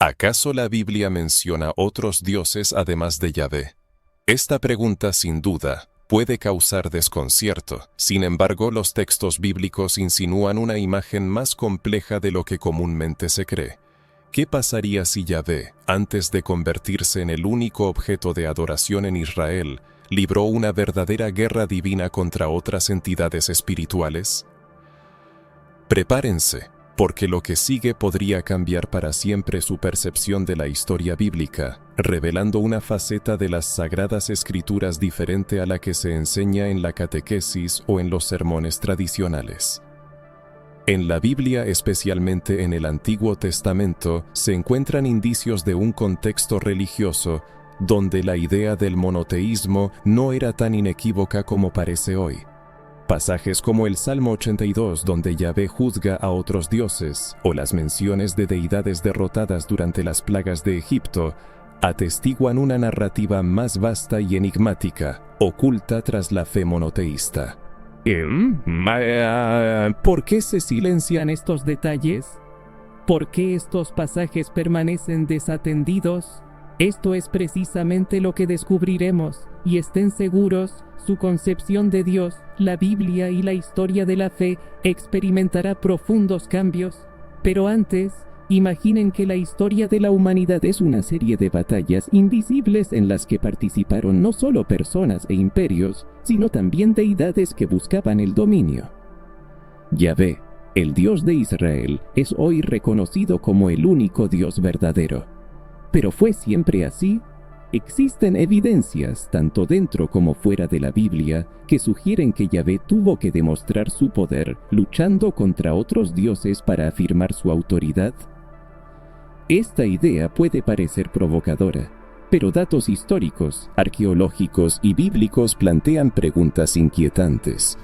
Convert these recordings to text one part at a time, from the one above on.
¿Acaso la Biblia menciona otros dioses además de Yahvé? Esta pregunta, sin duda, puede causar desconcierto. Sin embargo, los textos bíblicos insinúan una imagen más compleja de lo que comúnmente se cree. ¿Qué pasaría si Yahvé, antes de convertirse en el único objeto de adoración en Israel, libró una verdadera guerra divina contra otras entidades espirituales? Prepárense, porque lo que sigue podría cambiar para siempre su percepción de la historia bíblica, revelando una faceta de las Sagradas Escrituras diferente a la que se enseña en la catequesis o en los sermones tradicionales. En la Biblia, especialmente en el Antiguo Testamento, se encuentran indicios de un contexto religioso donde la idea del monoteísmo no era tan inequívoca como parece hoy. Pasajes como el Salmo 82, donde Yahvé juzga a otros dioses, o las menciones de deidades derrotadas durante las plagas de Egipto, atestiguan una narrativa más vasta y enigmática, oculta tras la fe monoteísta. ¿Por qué se silencian estos detalles? ¿Por qué estos pasajes permanecen desatendidos? Esto es precisamente lo que descubriremos, y estén seguros, su concepción de Dios, la Biblia y la historia de la fe experimentará profundos cambios. Pero antes, imaginen que la historia de la humanidad es una serie de batallas invisibles en las que participaron no solo personas e imperios, sino también deidades que buscaban el dominio. Yahvé, el Dios de Israel, es hoy reconocido como el único Dios verdadero. ¿Pero fue siempre así? Existen evidencias, tanto dentro como fuera de la Biblia, que sugieren que Yahvé tuvo que demostrar su poder luchando contra otros dioses para afirmar su autoridad. Esta idea puede parecer provocadora, pero datos históricos, arqueológicos y bíblicos plantean preguntas inquietantes.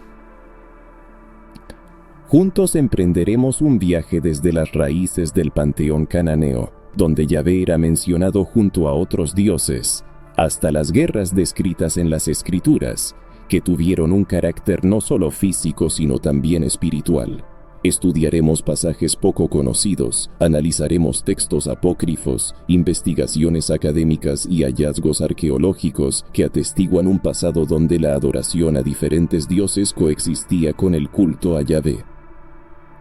Juntos emprenderemos un viaje desde las raíces del panteón cananeo, donde Yahvé era mencionado junto a otros dioses, hasta las guerras descritas en las Escrituras, que tuvieron un carácter no solo físico sino también espiritual. Estudiaremos pasajes poco conocidos, analizaremos textos apócrifos, investigaciones académicas y hallazgos arqueológicos que atestiguan un pasado donde la adoración a diferentes dioses coexistía con el culto a Yahvé.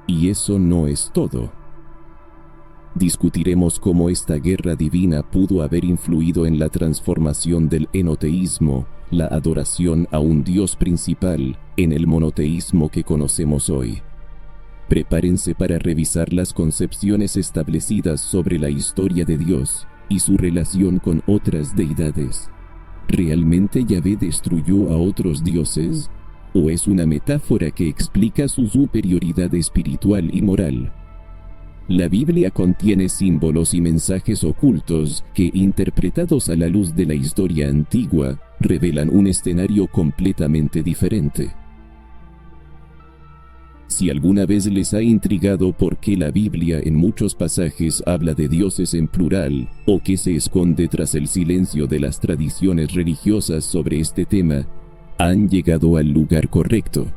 Y eso no es todo. Discutiremos cómo esta guerra divina pudo haber influido en la transformación del enoteísmo, la adoración a un Dios principal, en el monoteísmo que conocemos hoy. Prepárense para revisar las concepciones establecidas sobre la historia de Dios y su relación con otras deidades. ¿Realmente Yahvé destruyó a otros dioses? ¿O es una metáfora que explica su superioridad espiritual y moral? La Biblia contiene símbolos y mensajes ocultos que, interpretados a la luz de la historia antigua, revelan un escenario completamente diferente. Si alguna vez les ha intrigado por qué la Biblia en muchos pasajes habla de dioses en plural, o qué se esconde tras el silencio de las tradiciones religiosas sobre este tema, han llegado al lugar correcto.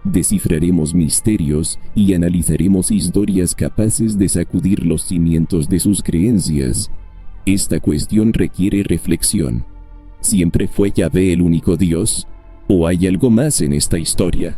Descifraremos misterios y analizaremos historias capaces de sacudir los cimientos de sus creencias. Esta cuestión requiere reflexión. ¿Siempre fue Yahvé el único Dios? ¿O hay algo más en esta historia?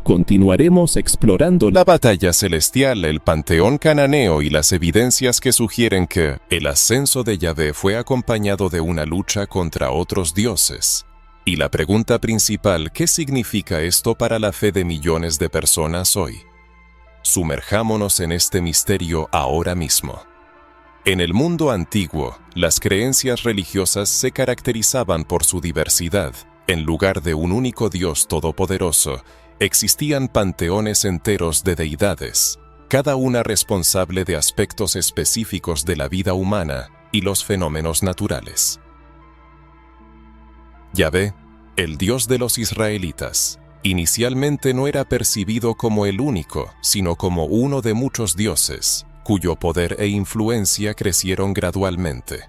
Continuaremos explorando la batalla celestial, el panteón cananeo y las evidencias que sugieren que el ascenso de Yahvé fue acompañado de una lucha contra otros dioses. Y la pregunta principal, ¿qué significa esto para la fe de millones de personas hoy? Sumerjámonos en este misterio ahora mismo. En el mundo antiguo, las creencias religiosas se caracterizaban por su diversidad. En lugar de un único Dios todopoderoso, existían panteones enteros de deidades, cada una responsable de aspectos específicos de la vida humana y los fenómenos naturales. Yahvé, el Dios de los israelitas, inicialmente no era percibido como el único, sino como uno de muchos dioses, cuyo poder e influencia crecieron gradualmente.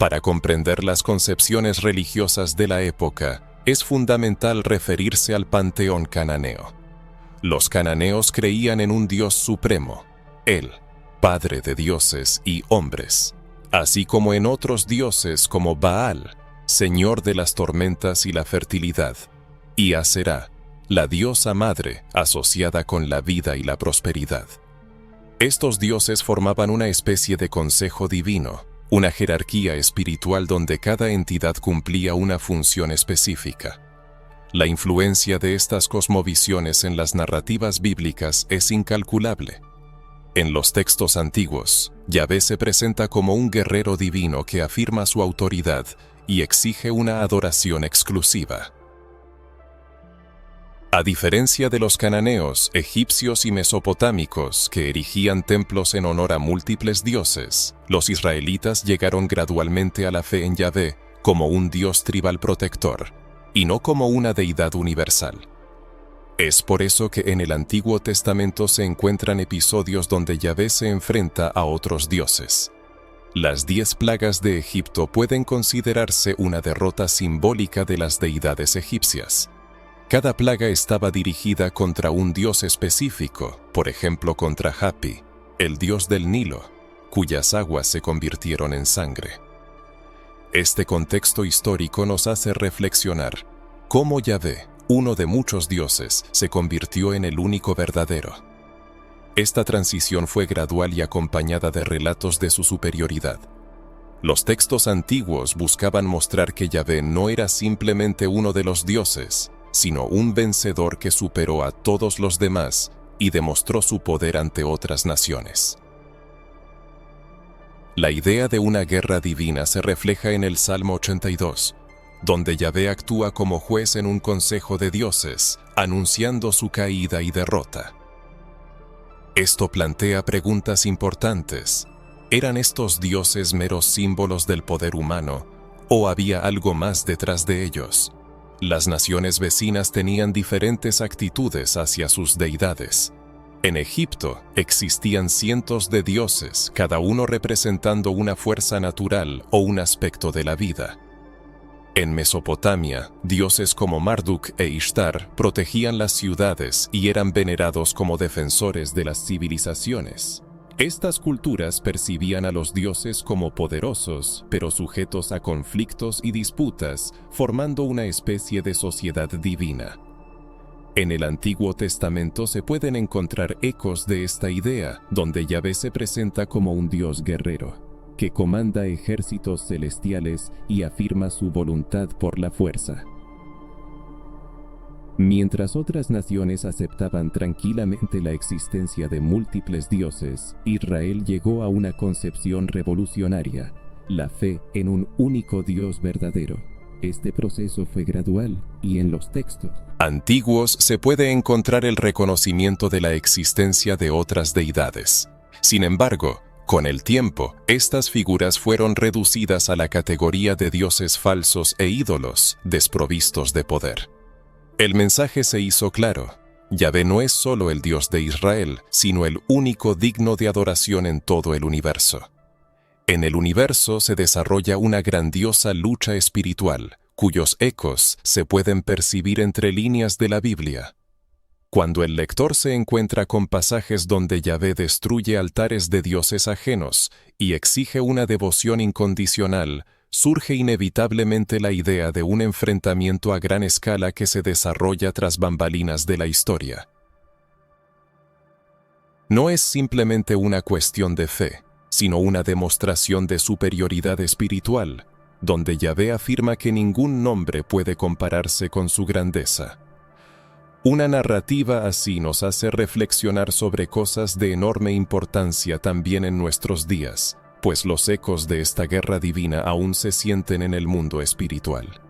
Para comprender las concepciones religiosas de la época, es fundamental referirse al panteón cananeo. Los cananeos creían en un Dios supremo, Él, padre de dioses y hombres, así como en otros dioses como Baal, señor de las tormentas y la fertilidad, y Aserá, la diosa madre asociada con la vida y la prosperidad. Estos dioses formaban una especie de consejo divino, una jerarquía espiritual donde cada entidad cumplía una función específica. La influencia de estas cosmovisiones en las narrativas bíblicas es incalculable. En los textos antiguos, Yahvé se presenta como un guerrero divino que afirma su autoridad y exige una adoración exclusiva. A diferencia de los cananeos, egipcios y mesopotámicos que erigían templos en honor a múltiples dioses, los israelitas llegaron gradualmente a la fe en Yahvé como un dios tribal protector, y no como una deidad universal. Es por eso que en el Antiguo Testamento se encuentran episodios donde Yahvé se enfrenta a otros dioses. Las 10 plagas de Egipto pueden considerarse una derrota simbólica de las deidades egipcias. Cada plaga estaba dirigida contra un dios específico, por ejemplo contra Hapi, el dios del Nilo, cuyas aguas se convirtieron en sangre. Este contexto histórico nos hace reflexionar cómo Yahvé, uno de muchos dioses, se convirtió en el único verdadero. Esta transición fue gradual y acompañada de relatos de su superioridad. Los textos antiguos buscaban mostrar que Yahvé no era simplemente uno de los dioses, sino un vencedor que superó a todos los demás y demostró su poder ante otras naciones. La idea de una guerra divina se refleja en el Salmo 82, donde Yahvé actúa como juez en un consejo de dioses, anunciando su caída y derrota. Esto plantea preguntas importantes. ¿Eran estos dioses meros símbolos del poder humano, o había algo más detrás de ellos? Las naciones vecinas tenían diferentes actitudes hacia sus deidades. En Egipto existían cientos de dioses, cada uno representando una fuerza natural o un aspecto de la vida. En Mesopotamia, dioses como Marduk e Ishtar protegían las ciudades y eran venerados como defensores de las civilizaciones. Estas culturas percibían a los dioses como poderosos, pero sujetos a conflictos y disputas, formando una especie de sociedad divina. En el Antiguo Testamento se pueden encontrar ecos de esta idea, donde Yahvé se presenta como un dios guerrero, que comanda ejércitos celestiales y afirma su voluntad por la fuerza. Mientras otras naciones aceptaban tranquilamente la existencia de múltiples dioses, Israel llegó a una concepción revolucionaria, la fe en un único Dios verdadero. Este proceso fue gradual y en los textos antiguos se puede encontrar el reconocimiento de la existencia de otras deidades. Sin embargo, con el tiempo, estas figuras fueron reducidas a la categoría de dioses falsos e ídolos, desprovistos de poder. El mensaje se hizo claro. Yahvé no es solo el Dios de Israel, sino el único digno de adoración en todo el universo. En el universo se desarrolla una grandiosa lucha espiritual, cuyos ecos se pueden percibir entre líneas de la Biblia. Cuando el lector se encuentra con pasajes donde Yahvé destruye altares de dioses ajenos y exige una devoción incondicional, surge inevitablemente la idea de un enfrentamiento a gran escala que se desarrolla tras bambalinas de la historia. No es simplemente una cuestión de fe, sino una demostración de superioridad espiritual, donde Yahvé afirma que ningún nombre puede compararse con su grandeza. Una narrativa así nos hace reflexionar sobre cosas de enorme importancia también en nuestros días, pues los ecos de esta guerra divina aún se sienten en el mundo espiritual.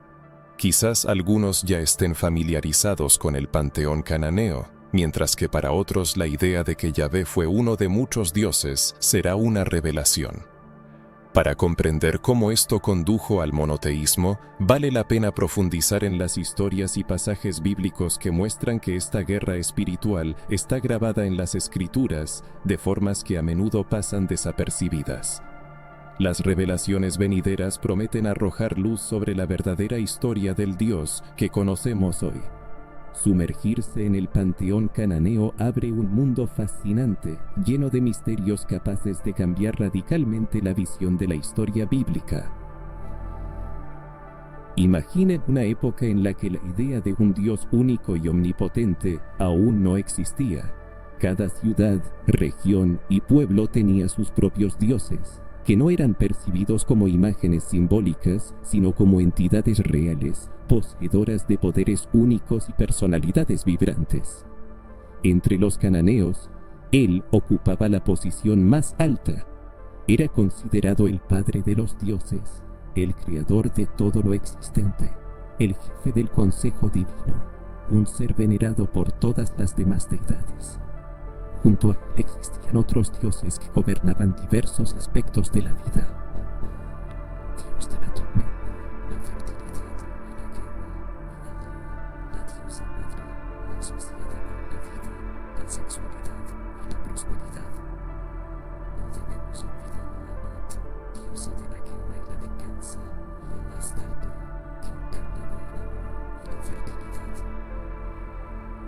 Quizás algunos ya estén familiarizados con el panteón cananeo, mientras que para otros la idea de que Yahvé fue uno de muchos dioses será una revelación. Para comprender cómo esto condujo al monoteísmo, vale la pena profundizar en las historias y pasajes bíblicos que muestran que esta guerra espiritual está grabada en las Escrituras de formas que a menudo pasan desapercibidas. Las revelaciones venideras prometen arrojar luz sobre la verdadera historia del Dios que conocemos hoy. Sumergirse en el panteón cananeo abre un mundo fascinante, lleno de misterios capaces de cambiar radicalmente la visión de la historia bíblica. Imaginen una época en la que la idea de un Dios único y omnipotente aún no existía. Cada ciudad, región y pueblo tenía sus propios dioses, que no eran percibidos como imágenes simbólicas, sino como entidades reales, poseedoras de poderes únicos y personalidades vibrantes. Entre los cananeos, él ocupaba la posición más alta. Era considerado el padre de los dioses, el creador de todo lo existente, el jefe del consejo divino, un ser venerado por todas las demás deidades. Junto a él existían otros dioses que gobernaban diversos aspectos de la vida. Dios de la tormenta, la fertilidad y la guerra, la diosa madre, asociada con la vida, la sexualidad y la prosperidad. No debemos olvidar a Amat, diosa de la guerra y la venganza, y a Astarte, que encarnaba el amor y la fertilidad.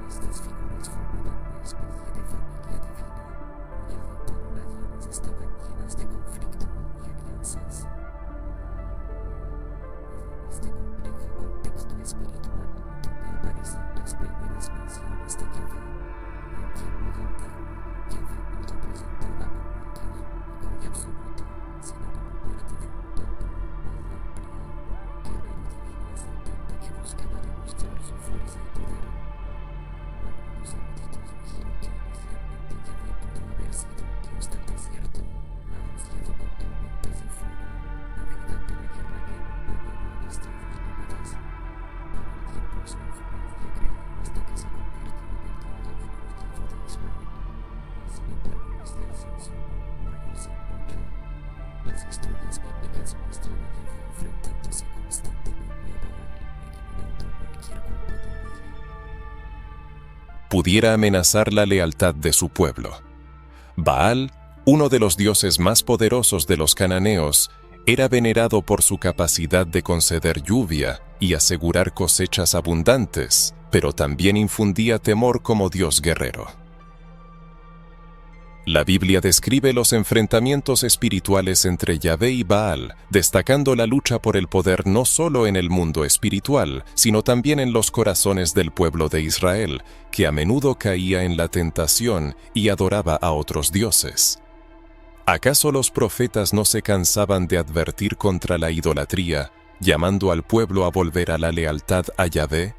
Estas figuras formaban una especie de familia divina, cuya autonomías estaban llenas de conflicto y alianzas. Este complejo contexto espiritual, donde aparecen las primeras menciones de Yahvé, en tiempo antiguo, Yahvé no representaba a un muy absoluto, sino como parte de un todo más amplio, que el divino ascendente que buscaba demostrar su fuerza y poder. Algunos eruditos sugieren que inicialmente Yahvé pudo haber sido un dios del desierto, anunciado con tormentas y fuego, navegando la guerra en acompañado a las tribus nómadas. Con el tiempo su influencia creció hasta que se convirtió en el dios definitivo de Israel. Sin embargo, este ascenso no ocurrió sin lucha. Las historias bíblicas muestran a Yahvé enfrentándose constantemente a Baal, eliminando cualquier culpado en ella. Pudiera amenazar la lealtad de su pueblo. Baal, uno de los dioses más poderosos de los cananeos, era venerado por su capacidad de conceder lluvia y asegurar cosechas abundantes, pero también infundía temor como dios guerrero. La Biblia describe los enfrentamientos espirituales entre Yahvé y Baal, destacando la lucha por el poder no solo en el mundo espiritual, sino también en los corazones del pueblo de Israel, que a menudo caía en la tentación y adoraba a otros dioses. ¿Acaso los profetas no se cansaban de advertir contra la idolatría, llamando al pueblo a volver a la lealtad a Yahvé?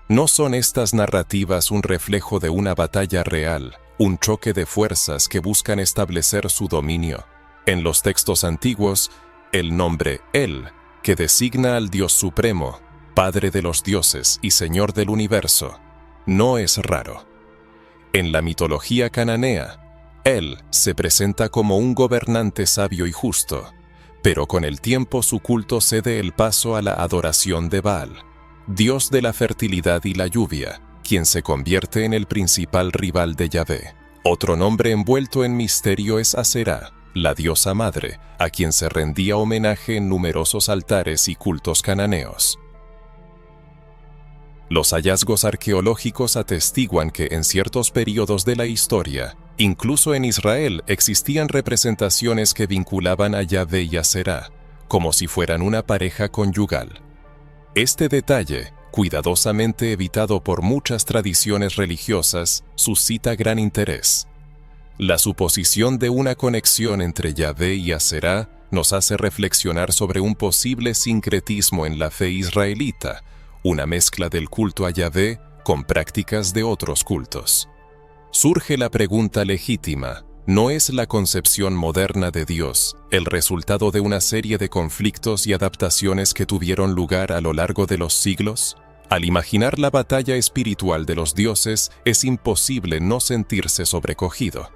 ¿No son estas narrativas un reflejo de una batalla real, un choque de fuerzas que buscan establecer su dominio? En los textos antiguos, el nombre El, que designa al Dios Supremo, Padre de los dioses y Señor del universo, no es raro. En la mitología cananea, El se presenta como un gobernante sabio y justo, pero con el tiempo su culto cede el paso a la adoración de Baal, dios de la fertilidad y la lluvia, quien se convierte en el principal rival de Yahvé. Otro nombre envuelto en misterio es Aserá, la diosa madre, a quien se rendía homenaje en numerosos altares y cultos cananeos. Los hallazgos arqueológicos atestiguan que en ciertos periodos de la historia, incluso en Israel, existían representaciones que vinculaban a Yahvé y Aserá, como si fueran una pareja conyugal. Este detalle, cuidadosamente evitado por muchas tradiciones religiosas, suscita gran interés. La suposición de una conexión entre Yahvé y Aserá nos hace reflexionar sobre un posible sincretismo en la fe israelita, una mezcla del culto a Yahvé con prácticas de otros cultos. Surge la pregunta legítima: ¿no es la concepción moderna de Dios el resultado de una serie de conflictos y adaptaciones que tuvieron lugar a lo largo de los siglos? Al imaginar la batalla espiritual de los dioses, es imposible no sentirse sobrecogido.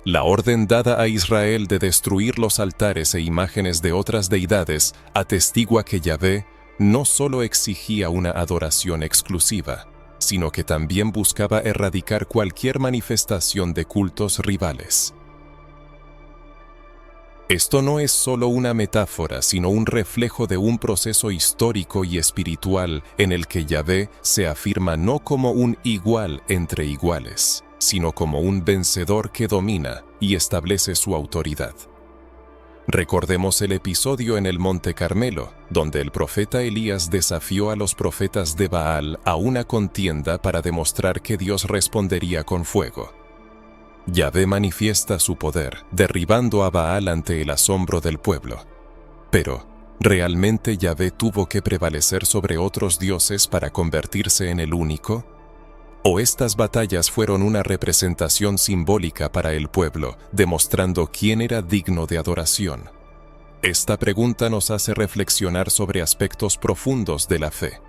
La orden dada a Israel de destruir los altares e imágenes de otras deidades atestigua que Yahvé no solo exigía una adoración exclusiva, sino que también buscaba erradicar cualquier manifestación de cultos rivales. Esto no es solo una metáfora, sino un reflejo de un proceso histórico y espiritual en el que Yahvé se afirma no como un igual entre iguales, sino como un vencedor que domina y establece su autoridad. Recordemos el episodio en el Monte Carmelo, donde el profeta Elías desafió a los profetas de Baal a una contienda para demostrar que Dios respondería con fuego. Yahvé manifiesta su poder, derribando a Baal ante el asombro del pueblo. Pero, ¿realmente Yahvé tuvo que prevalecer sobre otros dioses para convertirse en el único? ¿O estas batallas fueron una representación simbólica para el pueblo, demostrando quién era digno de adoración? Esta pregunta nos hace reflexionar sobre aspectos profundos de la fe.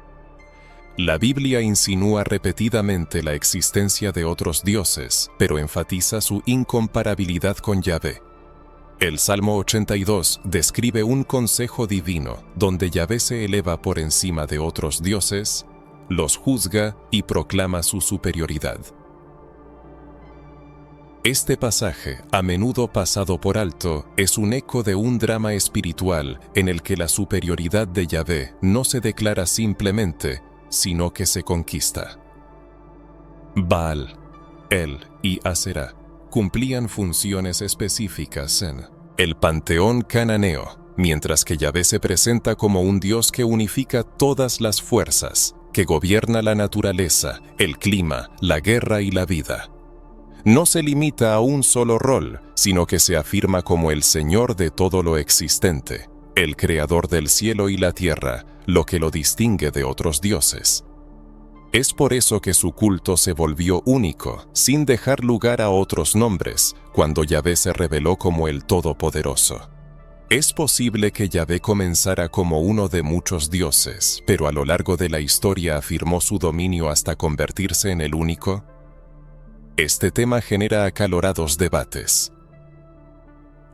La Biblia insinúa repetidamente la existencia de otros dioses, pero enfatiza su incomparabilidad con Yahvé. El Salmo 82 describe un consejo divino, donde Yahvé se eleva por encima de otros dioses, los juzga y proclama su superioridad. Este pasaje, a menudo pasado por alto, es un eco de un drama espiritual en el que la superioridad de Yahvé no se declara simplemente, sino que se conquista. Baal, El y Aserá cumplían funciones específicas en el panteón cananeo, mientras que Yahvé se presenta como un Dios que unifica todas las fuerzas, que gobierna la naturaleza, el clima, la guerra y la vida. No se limita a un solo rol, sino que se afirma como el Señor de todo lo existente, el creador del cielo y la tierra, lo que lo distingue de otros dioses. Es por eso que su culto se volvió único, sin dejar lugar a otros nombres, cuando Yahvé se reveló como el Todopoderoso. Es posible que Yahvé comenzara como uno de muchos dioses, pero a lo largo de la historia afirmó su dominio hasta convertirse en el único. Este tema genera acalorados debates.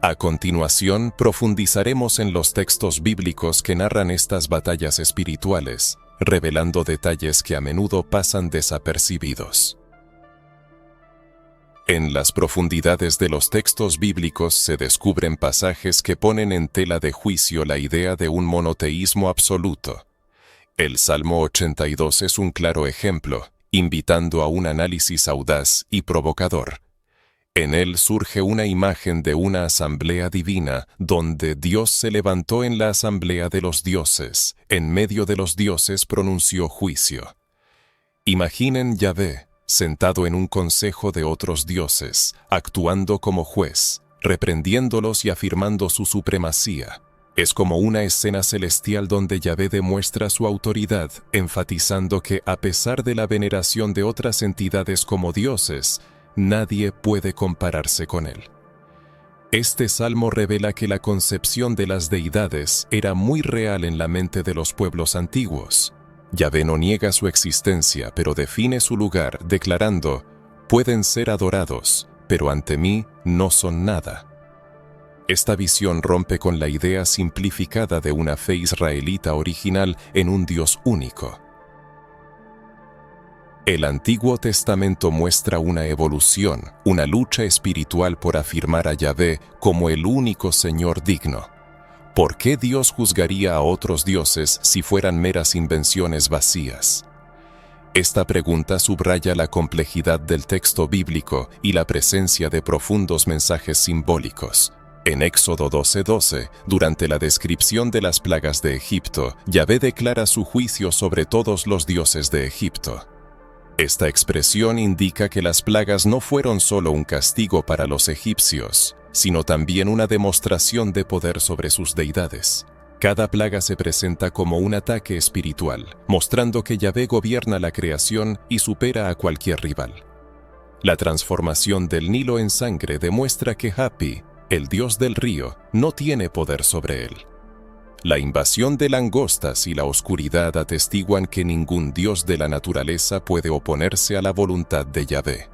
A continuación, profundizaremos en los textos bíblicos que narran estas batallas espirituales, revelando detalles que a menudo pasan desapercibidos. En las profundidades de los textos bíblicos se descubren pasajes que ponen en tela de juicio la idea de un monoteísmo absoluto. El Salmo 82 es un claro ejemplo, invitando a un análisis audaz y provocador. En él surge una imagen de una asamblea divina, donde Dios se levantó en la asamblea de los dioses, en medio de los dioses pronunció juicio. Imaginen Yahvé, sentado en un consejo de otros dioses, actuando como juez, reprendiéndolos y afirmando su supremacía. Es como una escena celestial donde Yahvé demuestra su autoridad, enfatizando que a pesar de la veneración de otras entidades como dioses, nadie puede compararse con él. Este salmo revela que la concepción de las deidades era muy real en la mente de los pueblos antiguos. Yahvé no niega su existencia, pero define su lugar, declarando: pueden ser adorados, pero ante mí no son nada. Esta visión rompe con la idea simplificada de una fe israelita original en un Dios único. El Antiguo Testamento muestra una evolución, una lucha espiritual por afirmar a Yahvé como el único Señor digno. ¿Por qué Dios juzgaría a otros dioses si fueran meras invenciones vacías? Esta pregunta subraya la complejidad del texto bíblico y la presencia de profundos mensajes simbólicos. En Éxodo 12:12, durante la descripción de las plagas de Egipto, Yahvé declara su juicio sobre todos los dioses de Egipto. Esta expresión indica que las plagas no fueron solo un castigo para los egipcios, sino también una demostración de poder sobre sus deidades. Cada plaga se presenta como un ataque espiritual, mostrando que Yahvé gobierna la creación y supera a cualquier rival. La transformación del Nilo en sangre demuestra que Hapi, el dios del río, no tiene poder sobre él. La invasión de langostas y la oscuridad atestiguan que ningún dios de la naturaleza puede oponerse a la voluntad de Yahvé.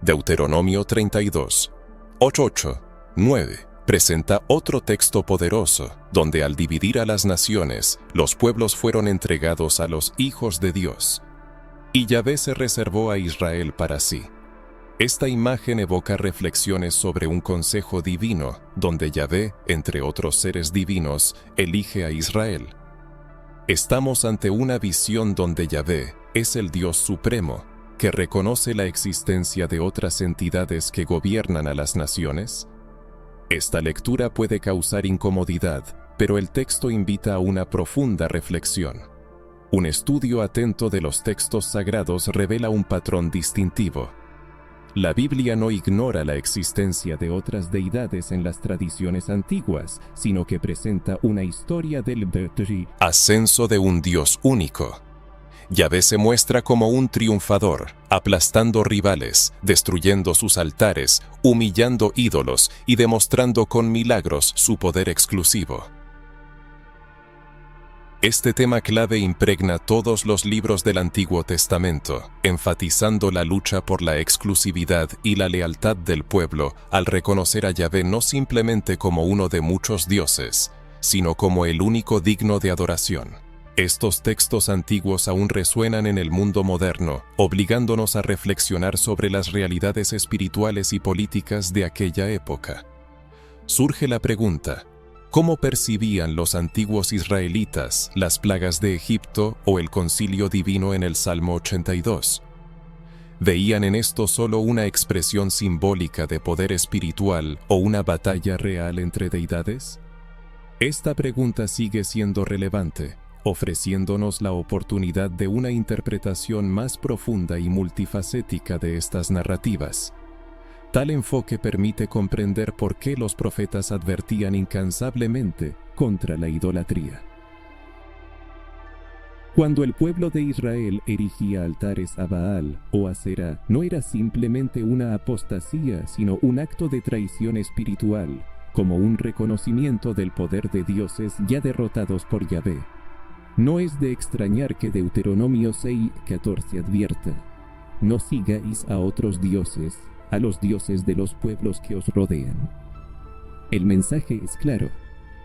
Deuteronomio 32, 8-9 presenta otro texto poderoso, donde al dividir a las naciones, los pueblos fueron entregados a los hijos de Dios, y Yahvé se reservó a Israel para sí. Esta imagen evoca reflexiones sobre un consejo divino, donde Yahvé, entre otros seres divinos, elige a Israel. Estamos ante una visión donde Yahvé es el Dios supremo, que reconoce la existencia de otras entidades que gobiernan a las naciones. Esta lectura puede causar incomodidad, pero el texto invita a una profunda reflexión. Un estudio atento de los textos sagrados revela un patrón distintivo. La Biblia no ignora la existencia de otras deidades en las tradiciones antiguas, sino que presenta una historia del ascenso de un Dios único. Yahvé se muestra como un triunfador, aplastando rivales, destruyendo sus altares, humillando ídolos y demostrando con milagros su poder exclusivo. Este tema clave impregna todos los libros del Antiguo Testamento, enfatizando la lucha por la exclusividad y la lealtad del pueblo al reconocer a Yahvé no simplemente como uno de muchos dioses, sino como el único digno de adoración. Estos textos antiguos aún resuenan en el mundo moderno, obligándonos a reflexionar sobre las realidades espirituales y políticas de aquella época. Surge la pregunta: ¿cómo percibían los antiguos israelitas las plagas de Egipto o el concilio divino en el Salmo 82? ¿Veían en esto solo una expresión simbólica de poder espiritual o una batalla real entre deidades? Esta pregunta sigue siendo relevante, ofreciéndonos la oportunidad de una interpretación más profunda y multifacética de estas narrativas. Tal enfoque permite comprender por qué los profetas advertían incansablemente contra la idolatría. Cuando el pueblo de Israel erigía altares a Baal o a Será, no era simplemente una apostasía, sino un acto de traición espiritual, como un reconocimiento del poder de dioses ya derrotados por Yahvé. No es de extrañar que Deuteronomio 6:14 advierta: no sigáis a otros dioses, a los dioses de los pueblos que os rodean. El mensaje es claro: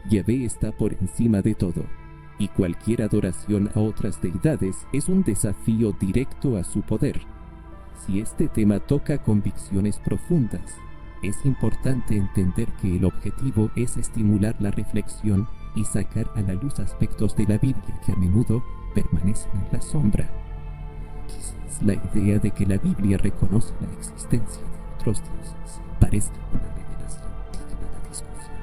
Yahvé está por encima de todo, y cualquier adoración a otras deidades es un desafío directo a su poder. Si este tema toca convicciones profundas, es importante entender que el objetivo es estimular la reflexión y sacar a la luz aspectos de la Biblia que a menudo permanecen en la sombra. Quizás la idea de que la Biblia reconoce la existencia de otros dioses parece una revelación digna de discusión.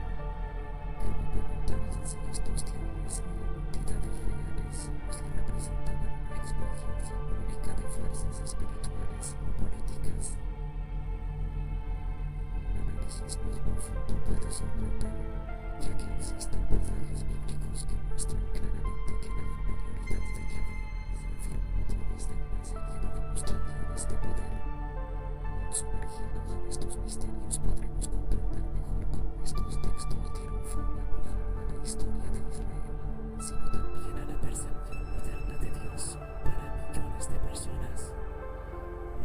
Cabe preguntarse si estos dioses eran entidades reales o si representaban una expresión simbólica de fuerzas espirituales o políticas. Un análisis más profundo puede sorprender, ya que existen pasajes bíblicos que muestran claramente que la superioridad de Yahvé se afirma a través de una serie de demostraciones de poder. Sumergidos en estos misterios podremos comprender mejor cómo estos textos dieron forma no solo a la historia de Israel, sino también a la percepción moderna de Dios para millones de personas.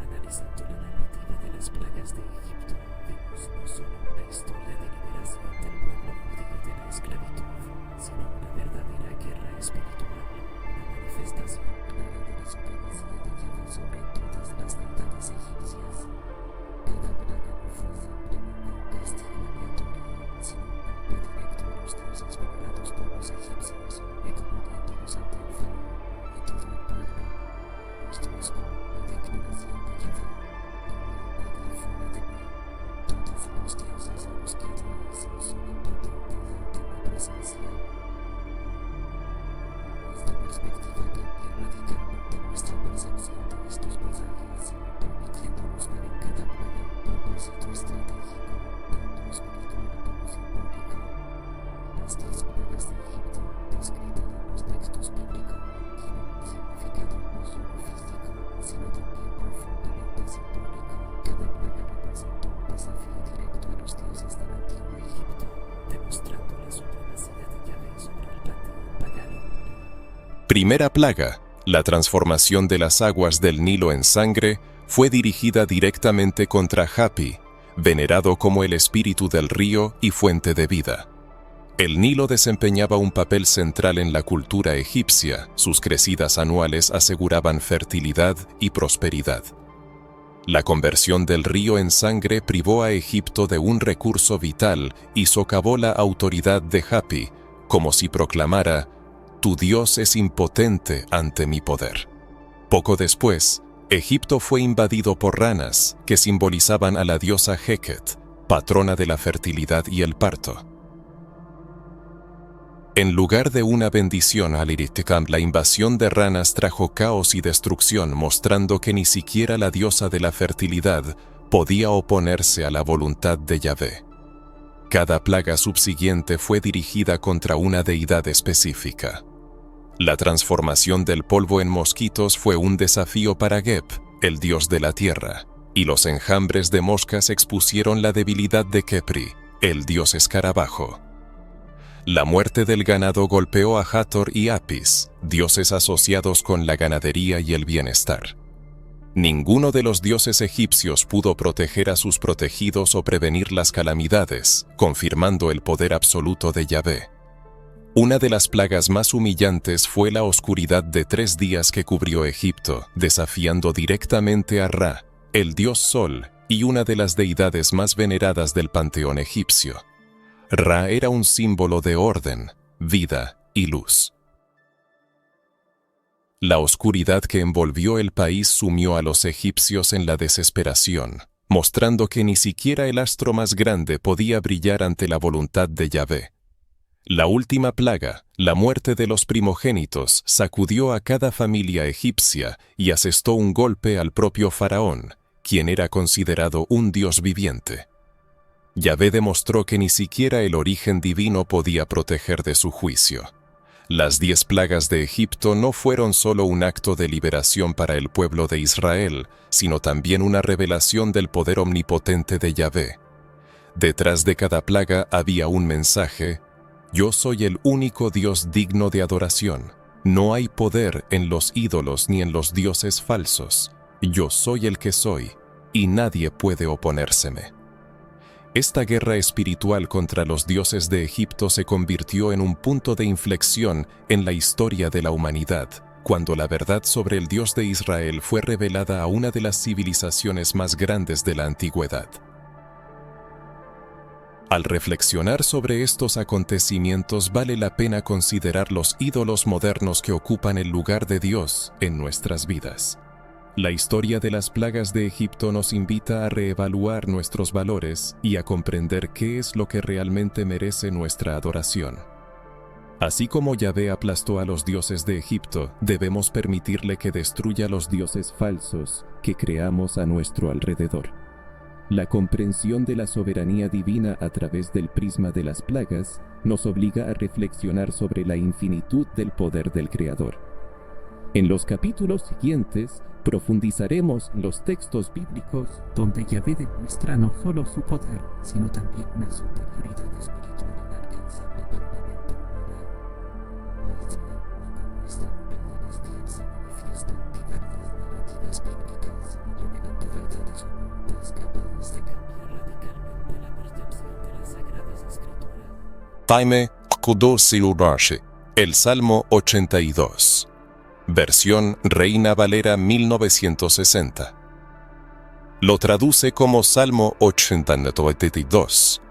Analizando la narrativa de las plagas de Egipto, vemos no solo una historia de liberación del pueblo judío de la esclavitud, sino una verdadera guerra espiritual, una manifestación clara de la supremacía de Yahvé sobre todas las deidades egipcias. Cada plaga no fue simplemente un castigo aleatorio, sino un golpe directo a los dioses venerados por los egipcios, exponiéndolos ante el faraón y todo el pueblo. Esto es como una declaración de Yahvé: no hay nadie fuera de mí. Todos los dioses a los que adoráis son impotentes ante mi presencia. Esta perspectiva cambia radicalmente nuestra percepción de estos pasajes, permitiéndonos ver en cada plaga un propósito estratégico, tanto espiritual como simbólico. Las 10 plagas de Egipto, descritas en los textos bíblicos, tienen un significado no solo físico, sino también profundamente simbólico. Cada plaga representa un desafío directo a los dioses del antiguo Egipto, demostrando la supremacía de Yahvé sobre el panteón pagano. Primera plaga: la transformación de las aguas del Nilo en sangre fue dirigida directamente contra Hapi, venerado como el espíritu del río y fuente de vida. El Nilo desempeñaba un papel central en la cultura egipcia, sus crecidas anuales aseguraban fertilidad y prosperidad. La conversión del río en sangre privó a Egipto de un recurso vital y socavó la autoridad de Hapi, como si proclamara: «Tu Dios es impotente ante mi poder». Poco después, Egipto fue invadido por ranas que simbolizaban a la diosa Heket, patrona de la fertilidad y el parto. En lugar de una bendición al Iritikam, la invasión de ranas trajo caos y destrucción, mostrando que ni siquiera la diosa de la fertilidad podía oponerse a la voluntad de Yahvé. Cada plaga subsiguiente fue dirigida contra una deidad específica. La transformación del polvo en mosquitos fue un desafío para Geb, el dios de la tierra, y los enjambres de moscas expusieron la debilidad de Kepri, el dios escarabajo. La muerte del ganado golpeó a Hathor y Apis, dioses asociados con la ganadería y el bienestar. Ninguno de los dioses egipcios pudo proteger a sus protegidos o prevenir las calamidades, confirmando el poder absoluto de Yahvé. Una de las plagas más humillantes fue la oscuridad de 3 días que cubrió Egipto, desafiando directamente a Ra, el dios Sol y una de las deidades más veneradas del panteón egipcio. Ra era un símbolo de orden, vida y luz. La oscuridad que envolvió el país sumió a los egipcios en la desesperación, mostrando que ni siquiera el astro más grande podía brillar ante la voluntad de Yahvé. La última plaga, la muerte de los primogénitos, sacudió a cada familia egipcia y asestó un golpe al propio faraón, quien era considerado un dios viviente. Yahvé demostró que ni siquiera el origen divino podía proteger de su juicio. Las 10 plagas de Egipto no fueron solo un acto de liberación para el pueblo de Israel, sino también una revelación del poder omnipotente de Yahvé. Detrás de cada plaga había un mensaje: «Yo soy el único Dios digno de adoración. No hay poder en los ídolos ni en los dioses falsos. Yo soy el que soy, y nadie puede oponérseme». Esta guerra espiritual contra los dioses de Egipto se convirtió en un punto de inflexión en la historia de la humanidad, cuando la verdad sobre el Dios de Israel fue revelada a una de las civilizaciones más grandes de la antigüedad. Al reflexionar sobre estos acontecimientos, vale la pena considerar los ídolos modernos que ocupan el lugar de Dios en nuestras vidas. La historia de las plagas de Egipto nos invita a reevaluar nuestros valores y a comprender qué es lo que realmente merece nuestra adoración. Así como Yahvé aplastó a los dioses de Egipto, debemos permitirle que destruya los dioses falsos que creamos a nuestro alrededor. La comprensión de la soberanía divina a través del prisma de las plagas nos obliga a reflexionar sobre la infinitud del poder del Creador. En los capítulos siguientes, profundizaremos en los textos bíblicos donde Yahvé demuestra no solo su poder, sino también una superioridad espiritual inalcanzable para la mente humana. Como esta planificación se manifiesta en diversas narrativas bíblicas, revelando verdades ocultas capaces de cambiar radicalmente la percepción de las Sagradas Escrituras. Taime Kudosilurashi, el Salmo 82. Versión Reina Valera 1960. Lo traduce como Salmo 82.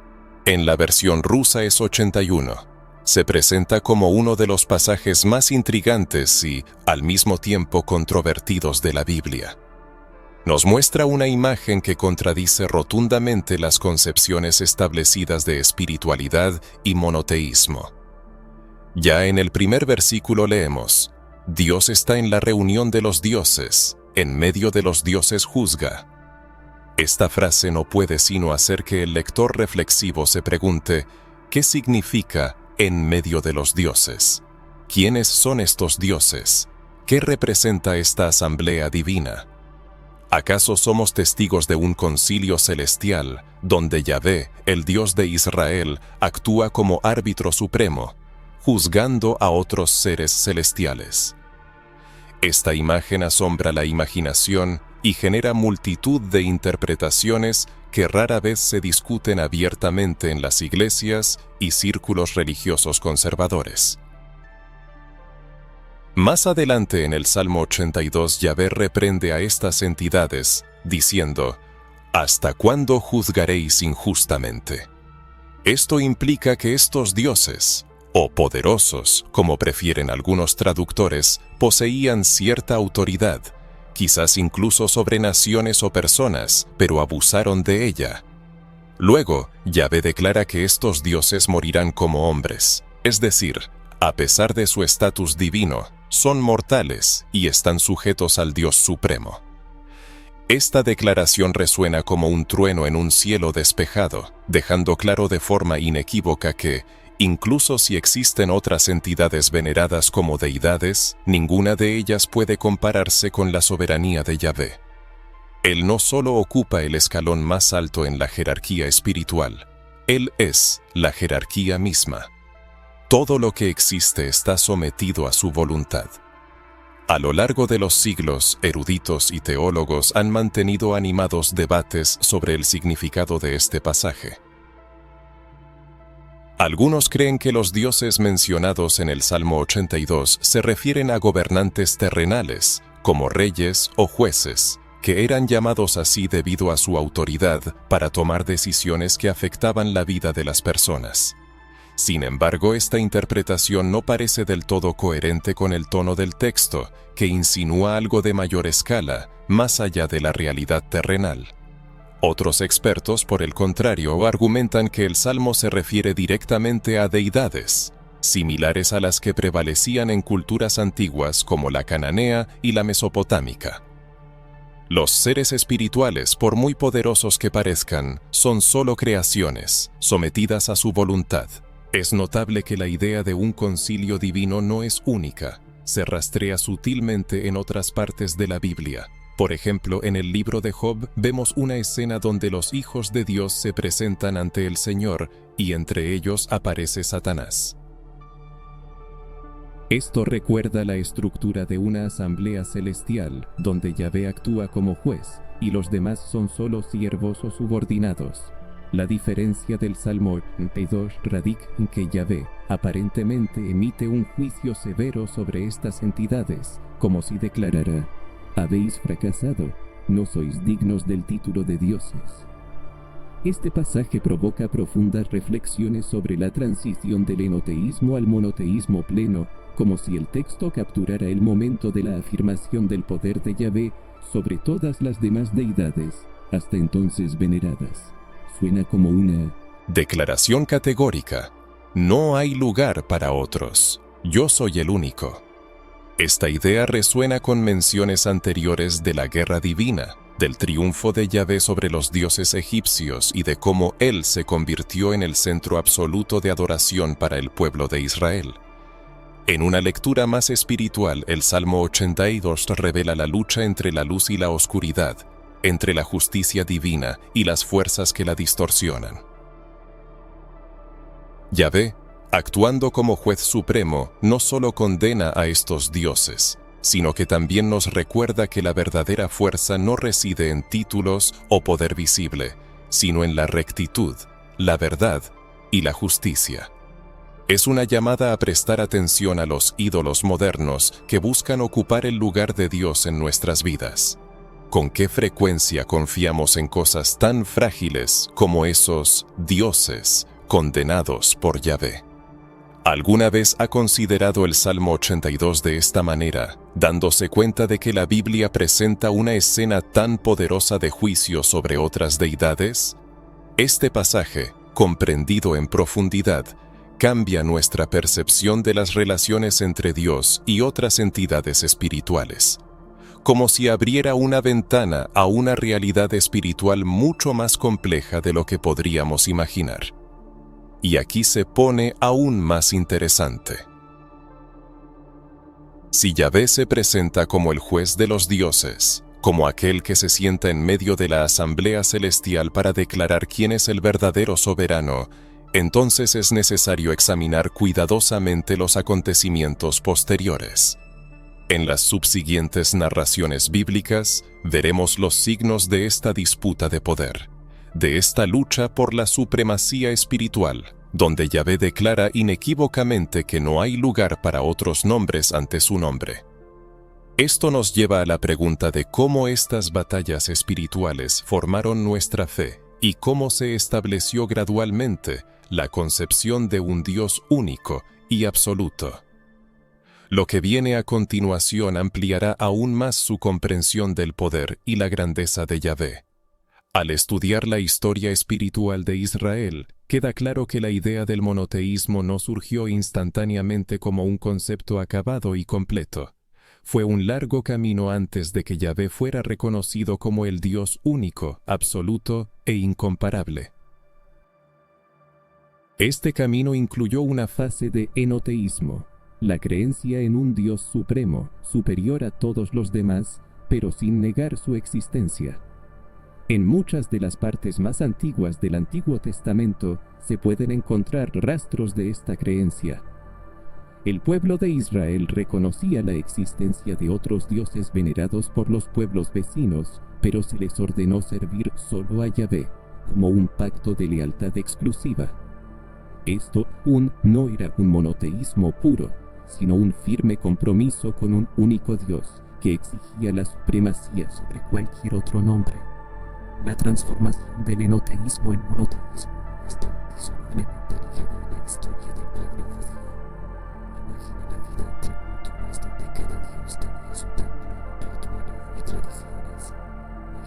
En la versión rusa es 81. Se presenta como uno de los pasajes más intrigantes y, al mismo tiempo, controvertidos de la Biblia. Nos muestra una imagen que contradice rotundamente las concepciones establecidas de espiritualidad y monoteísmo. Ya en el primer versículo leemos: Dios está en la reunión de los dioses, en medio de los dioses juzga. Esta frase no puede sino hacer que el lector reflexivo se pregunte: ¿qué significa en medio de los dioses? ¿Quiénes son estos dioses? ¿Qué representa esta asamblea divina? ¿Acaso somos testigos de un concilio celestial donde Yahvé, el Dios de Israel, actúa como árbitro supremo, juzgando a otros seres celestiales? Esta imagen asombra la imaginación y genera multitud de interpretaciones que rara vez se discuten abiertamente en las iglesias y círculos religiosos conservadores. Más adelante en el Salmo 82, Yahvé reprende a estas entidades, diciendo: ¿Hasta cuándo juzgaréis injustamente? Esto implica que estos dioses, o poderosos, como prefieren algunos traductores, poseían cierta autoridad, quizás incluso sobre naciones o personas, pero abusaron de ella. Luego, Yahvé declara que estos dioses morirán como hombres, es decir, a pesar de su estatus divino, son mortales y están sujetos al Dios Supremo. Esta declaración resuena como un trueno en un cielo despejado, dejando claro de forma inequívoca que, incluso si existen otras entidades veneradas como deidades, ninguna de ellas puede compararse con la soberanía de Yahvé. Él no solo ocupa el escalón más alto en la jerarquía espiritual, Él es la jerarquía misma. Todo lo que existe está sometido a su voluntad. A lo largo de los siglos, eruditos y teólogos han mantenido animados debates sobre el significado de este pasaje. Algunos creen que los dioses mencionados en el Salmo 82 se refieren a gobernantes terrenales, como reyes o jueces, que eran llamados así debido a su autoridad para tomar decisiones que afectaban la vida de las personas. Sin embargo, esta interpretación no parece del todo coherente con el tono del texto, que insinúa algo de mayor escala, más allá de la realidad terrenal. Otros expertos, por el contrario, argumentan que el Salmo se refiere directamente a deidades, similares a las que prevalecían en culturas antiguas como la cananea y la mesopotámica. Los seres espirituales, por muy poderosos que parezcan, son solo creaciones, sometidas a su voluntad. Es notable que la idea de un concilio divino no es única, se rastrea sutilmente en otras partes de la Biblia. Por ejemplo, en el libro de Job vemos una escena donde los hijos de Dios se presentan ante el Señor y entre ellos aparece Satanás. Esto recuerda la estructura de una asamblea celestial, donde Yahvé actúa como juez, y los demás son solo siervos o subordinados. La diferencia del Salmo 82 radica en que Yahvé aparentemente emite un juicio severo sobre estas entidades, como si declarara: habéis fracasado, no sois dignos del título de dioses. Este pasaje provoca profundas reflexiones sobre la transición del enoteísmo al monoteísmo pleno, como si el texto capturara el momento de la afirmación del poder de Yahvé sobre todas las demás deidades, hasta entonces veneradas. Suena como una declaración categórica. No hay lugar para otros. Yo soy el único. Esta idea resuena con menciones anteriores de la guerra divina, del triunfo de Yahvé sobre los dioses egipcios y de cómo Él se convirtió en el centro absoluto de adoración para el pueblo de Israel. En una lectura más espiritual, el Salmo 82 revela la lucha entre la luz y la oscuridad, entre la justicia divina y las fuerzas que la distorsionan. Yahvé, actuando como juez supremo, no solo condena a estos dioses, sino que también nos recuerda que la verdadera fuerza no reside en títulos o poder visible, sino en la rectitud, la verdad y la justicia. Es una llamada a prestar atención a los ídolos modernos que buscan ocupar el lugar de Dios en nuestras vidas. ¿Con qué frecuencia confiamos en cosas tan frágiles como esos dioses condenados por Yahvé? ¿Alguna vez ha considerado el Salmo 82 de esta manera, dándose cuenta de que la Biblia presenta una escena tan poderosa de juicio sobre otras deidades? Este pasaje, comprendido en profundidad, cambia nuestra percepción de las relaciones entre Dios y otras entidades espirituales, como si abriera una ventana a una realidad espiritual mucho más compleja de lo que podríamos imaginar. Y aquí se pone aún más interesante. Si Yahvé se presenta como el juez de los dioses, como aquel que se sienta en medio de la asamblea celestial para declarar quién es el verdadero soberano, entonces es necesario examinar cuidadosamente los acontecimientos posteriores. En las subsiguientes narraciones bíblicas veremos los signos de esta disputa de poder, de esta lucha por la supremacía espiritual, donde Yahvé declara inequívocamente que no hay lugar para otros nombres ante su nombre. Esto nos lleva a la pregunta de cómo estas batallas espirituales formaron nuestra fe y cómo se estableció gradualmente la concepción de un Dios único y absoluto. Lo que viene a continuación ampliará aún más su comprensión del poder y la grandeza de Yahvé. Al estudiar la historia espiritual de Israel, queda claro que la idea del monoteísmo no surgió instantáneamente como un concepto acabado y completo. Fue un largo camino antes de que Yahvé fuera reconocido como el Dios único, absoluto e incomparable. Este camino incluyó una fase de enoteísmo, la creencia en un Dios supremo, superior a todos los demás, pero sin negar su existencia. En muchas de las partes más antiguas del Antiguo Testamento se pueden encontrar rastros de esta creencia. El pueblo de Israel reconocía la existencia de otros dioses venerados por los pueblos vecinos, pero se les ordenó servir solo a Yahvé, como un pacto de lealtad exclusiva. Esto no era un monoteísmo puro, sino un firme compromiso con un único Dios que exigía la supremacía sobre cualquier otro nombre. La transformación del enoteísmo en monoteísmo está indissolublemente ligada a la historia del pueblo judío. Imagina la vida entre culturas donde cada dios tenía su templo, rituales y tradiciones.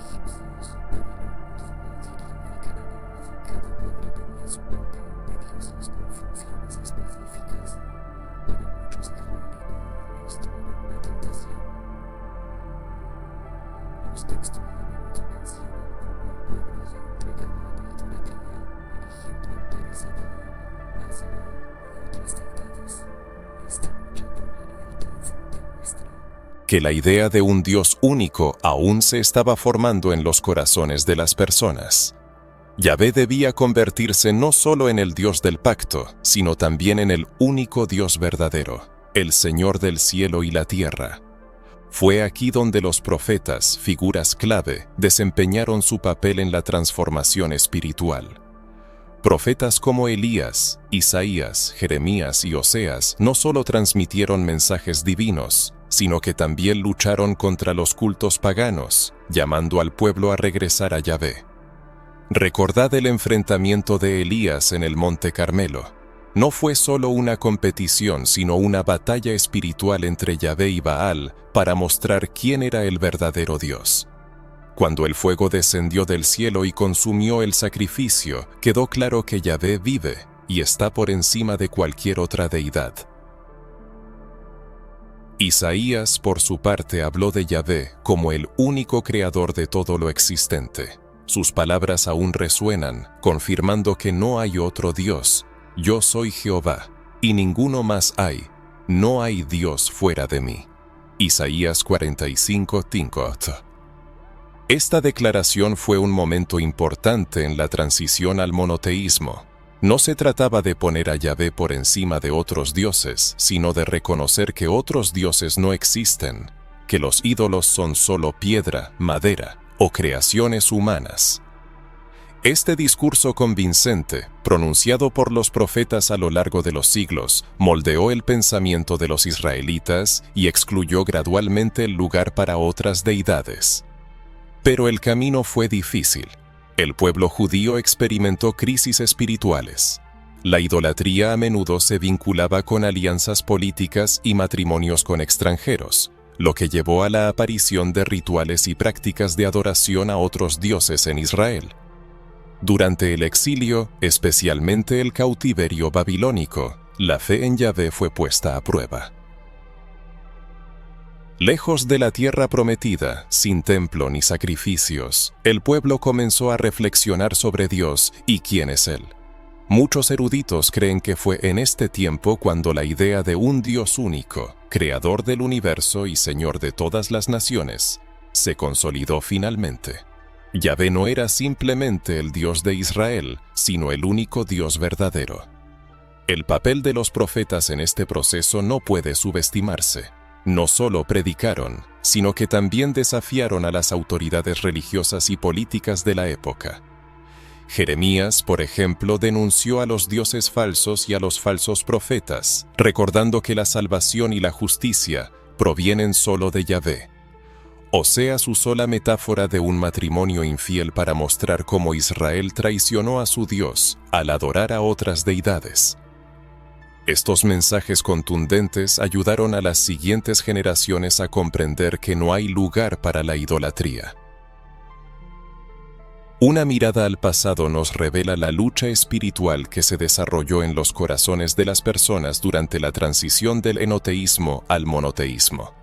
Egipcios, babilonios, asirios y cananeos, cada pueblo tenía su panteón de dioses con funciones específicas. Para muchos israelitas, esto era una tentación. Los textos de Memoria mencionan cómo el pueblo se entregaba a la idolatría, eligiendo a Peresada, Asera y otras deidades. Esta lucha por la lealtad demuestra que la idea de un Dios único aún se estaba formando en los corazones de las personas. Yahvé debía convertirse no solo en el Dios del pacto, sino también en el único Dios verdadero, el Señor del cielo y la tierra. Fue aquí donde los profetas, figuras clave, desempeñaron su papel en la transformación espiritual. Profetas como Elías, Isaías, Jeremías y Oseas no solo transmitieron mensajes divinos, sino que también lucharon contra los cultos paganos, llamando al pueblo a regresar a Yahvé. Recordad el enfrentamiento de Elías en el Monte Carmelo. No fue solo una competición, sino una batalla espiritual entre Yahvé y Baal para mostrar quién era el verdadero Dios. Cuando el fuego descendió del cielo y consumió el sacrificio, quedó claro que Yahvé vive y está por encima de cualquier otra deidad. Isaías, por su parte, habló de Yahvé como el único creador de todo lo existente. Sus palabras aún resuenan, confirmando que no hay otro Dios. Yo soy Jehová, y ninguno más hay. No hay Dios fuera de mí. Isaías 45:5. Esta declaración fue un momento importante en la transición al monoteísmo. No se trataba de poner a Yahvé por encima de otros dioses, sino de reconocer que otros dioses no existen, que los ídolos son solo piedra, madera o creaciones humanas. Este discurso convincente, pronunciado por los profetas a lo largo de los siglos, moldeó el pensamiento de los israelitas y excluyó gradualmente el lugar para otras deidades. Pero el camino fue difícil. El pueblo judío experimentó crisis espirituales. La idolatría a menudo se vinculaba con alianzas políticas y matrimonios con extranjeros, lo que llevó a la aparición de rituales y prácticas de adoración a otros dioses en Israel. Durante el exilio, especialmente el cautiverio babilónico, la fe en Yahvé fue puesta a prueba. Lejos de la tierra prometida, sin templo ni sacrificios, el pueblo comenzó a reflexionar sobre Dios y quién es Él. Muchos eruditos creen que fue en este tiempo cuando la idea de un Dios único, creador del universo y Señor de todas las naciones, se consolidó finalmente. Yahvé no era simplemente el Dios de Israel, sino el único Dios verdadero. El papel de los profetas en este proceso no puede subestimarse. No solo predicaron, sino que también desafiaron a las autoridades religiosas y políticas de la época. Jeremías, por ejemplo, denunció a los dioses falsos y a los falsos profetas, recordando que la salvación y la justicia provienen solo de Yahvé. Oseas usó la metáfora de un matrimonio infiel para mostrar cómo Israel traicionó a su Dios al adorar a otras deidades. Estos mensajes contundentes ayudaron a las siguientes generaciones a comprender que no hay lugar para la idolatría. Una mirada al pasado nos revela la lucha espiritual que se desarrolló en los corazones de las personas durante la transición del enoteísmo al monoteísmo.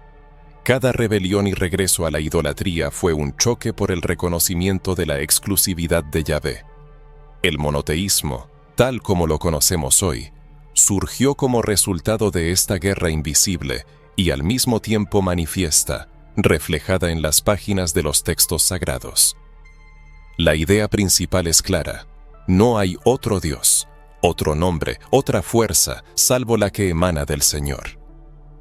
Cada rebelión y regreso a la idolatría fue un choque por el reconocimiento de la exclusividad de Yahvé. El monoteísmo, tal como lo conocemos hoy, surgió como resultado de esta guerra invisible y al mismo tiempo manifiesta, reflejada en las páginas de los textos sagrados. La idea principal es clara: no hay otro Dios, otro nombre, otra fuerza, salvo la que emana del Señor.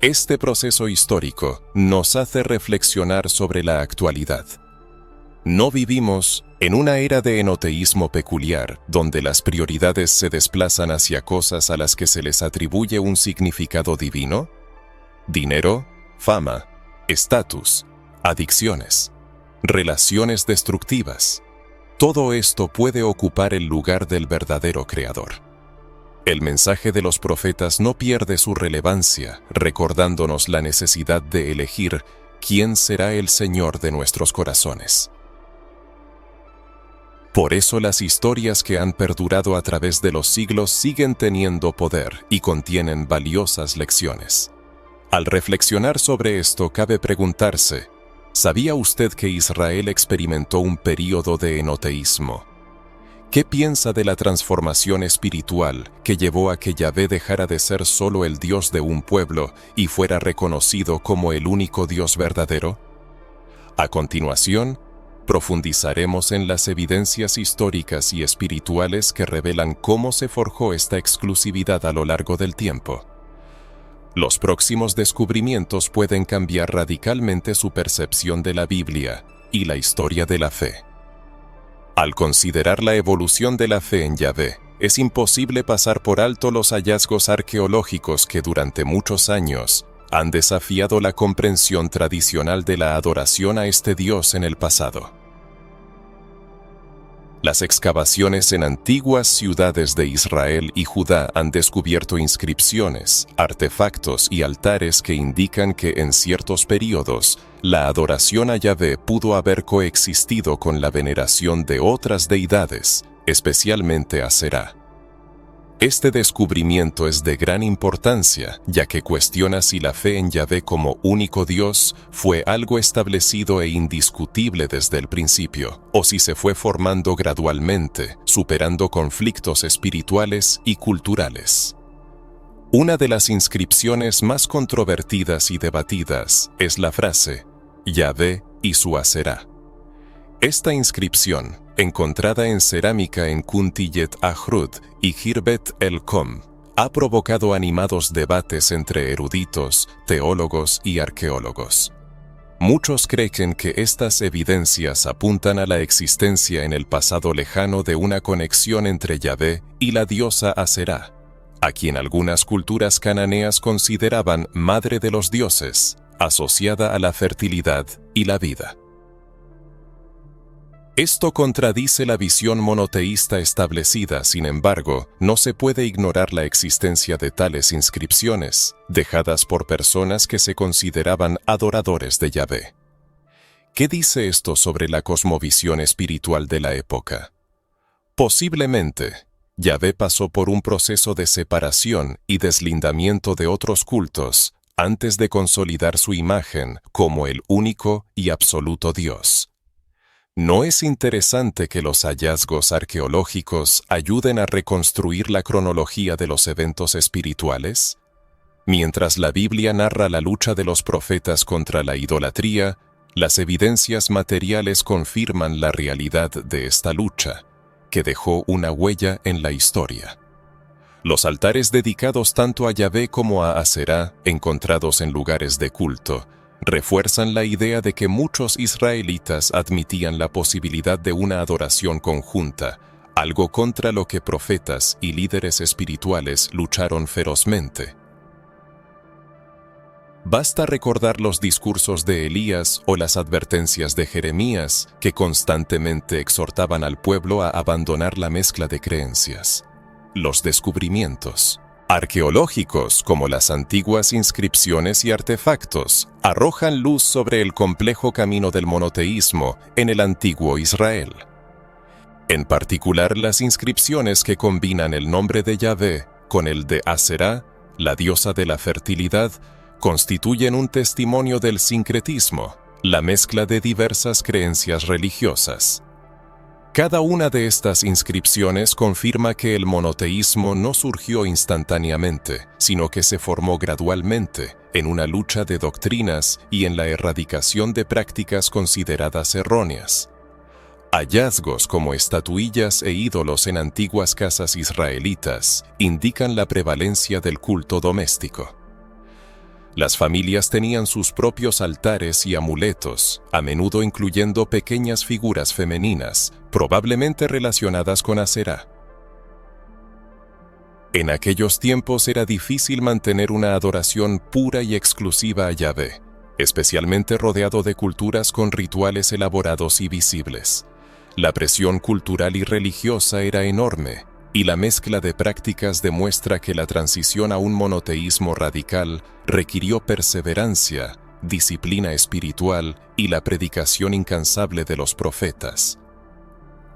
Este proceso histórico nos hace reflexionar sobre la actualidad. No vivimos en una era de enoteísmo peculiar, donde las prioridades se desplazan hacia cosas a las que se les atribuye un significado divino. Dinero, fama, estatus, adicciones, relaciones destructivas. Todo esto puede ocupar el lugar del verdadero Creador. El mensaje de los profetas no pierde su relevancia, recordándonos la necesidad de elegir quién será el Señor de nuestros corazones. Por eso las historias que han perdurado a través de los siglos siguen teniendo poder y contienen valiosas lecciones. Al reflexionar sobre esto, cabe preguntarse: ¿sabía usted que Israel experimentó un período de enoteísmo? ¿Qué piensa de la transformación espiritual que llevó a que Yahvé dejara de ser solo el Dios de un pueblo y fuera reconocido como el único Dios verdadero? A continuación, profundizaremos en las evidencias históricas y espirituales que revelan cómo se forjó esta exclusividad a lo largo del tiempo. Los próximos descubrimientos pueden cambiar radicalmente su percepción de la Biblia y la historia de la fe. Al considerar la evolución de la fe en Yahvé, es imposible pasar por alto los hallazgos arqueológicos que durante muchos años han desafiado la comprensión tradicional de la adoración a este Dios en el pasado. Las excavaciones en antiguas ciudades de Israel y Judá han descubierto inscripciones, artefactos y altares que indican que en ciertos períodos la adoración a Yahvé pudo haber coexistido con la veneración de otras deidades, especialmente a Será. Este descubrimiento es de gran importancia, ya que cuestiona si la fe en Yahvé como único Dios fue algo establecido e indiscutible desde el principio, o si se fue formando gradualmente, superando conflictos espirituales y culturales. Una de las inscripciones más controvertidas y debatidas es la frase Yahvé y su Aserá. Esta inscripción, encontrada en cerámica en Kuntiyet Ahrud y Hirbet el-Kom, ha provocado animados debates entre eruditos, teólogos y arqueólogos. Muchos creen que estas evidencias apuntan a la existencia en el pasado lejano de una conexión entre Yahvé y la diosa Aserá, a quien algunas culturas cananeas consideraban madre de los dioses, asociada a la fertilidad y la vida. Esto contradice la visión monoteísta establecida, sin embargo, no se puede ignorar la existencia de tales inscripciones, dejadas por personas que se consideraban adoradores de Yahvé. ¿Qué dice esto sobre la cosmovisión espiritual de la época? Posiblemente, Yahvé pasó por un proceso de separación y deslindamiento de otros cultos antes de consolidar su imagen como el único y absoluto Dios. ¿No es interesante que los hallazgos arqueológicos ayuden a reconstruir la cronología de los eventos espirituales? Mientras la Biblia narra la lucha de los profetas contra la idolatría, las evidencias materiales confirman la realidad de esta lucha, que dejó una huella en la historia. Los altares dedicados tanto a Yahvé como a Aserá, encontrados en lugares de culto, refuerzan la idea de que muchos israelitas admitían la posibilidad de una adoración conjunta, algo contra lo que profetas y líderes espirituales lucharon ferozmente. Basta recordar los discursos de Elías o las advertencias de Jeremías, que constantemente exhortaban al pueblo a abandonar la mezcla de creencias. Los descubrimientos arqueológicos, como las antiguas inscripciones y artefactos, arrojan luz sobre el complejo camino del monoteísmo en el antiguo Israel. En particular, las inscripciones que combinan el nombre de Yahvé con el de Aserá, la diosa de la fertilidad, constituyen un testimonio del sincretismo, la mezcla de diversas creencias religiosas. Cada una de estas inscripciones confirma que el monoteísmo no surgió instantáneamente, sino que se formó gradualmente, en una lucha de doctrinas y en la erradicación de prácticas consideradas erróneas. Hallazgos como estatuillas e ídolos en antiguas casas israelitas indican la prevalencia del culto doméstico. Las familias tenían sus propios altares y amuletos, a menudo incluyendo pequeñas figuras femeninas, probablemente relacionadas con Aserá. En aquellos tiempos era difícil mantener una adoración pura y exclusiva a Yahvé, especialmente rodeado de culturas con rituales elaborados y visibles. La presión cultural y religiosa era enorme, y la mezcla de prácticas demuestra que la transición a un monoteísmo radical requirió perseverancia, disciplina espiritual y la predicación incansable de los profetas.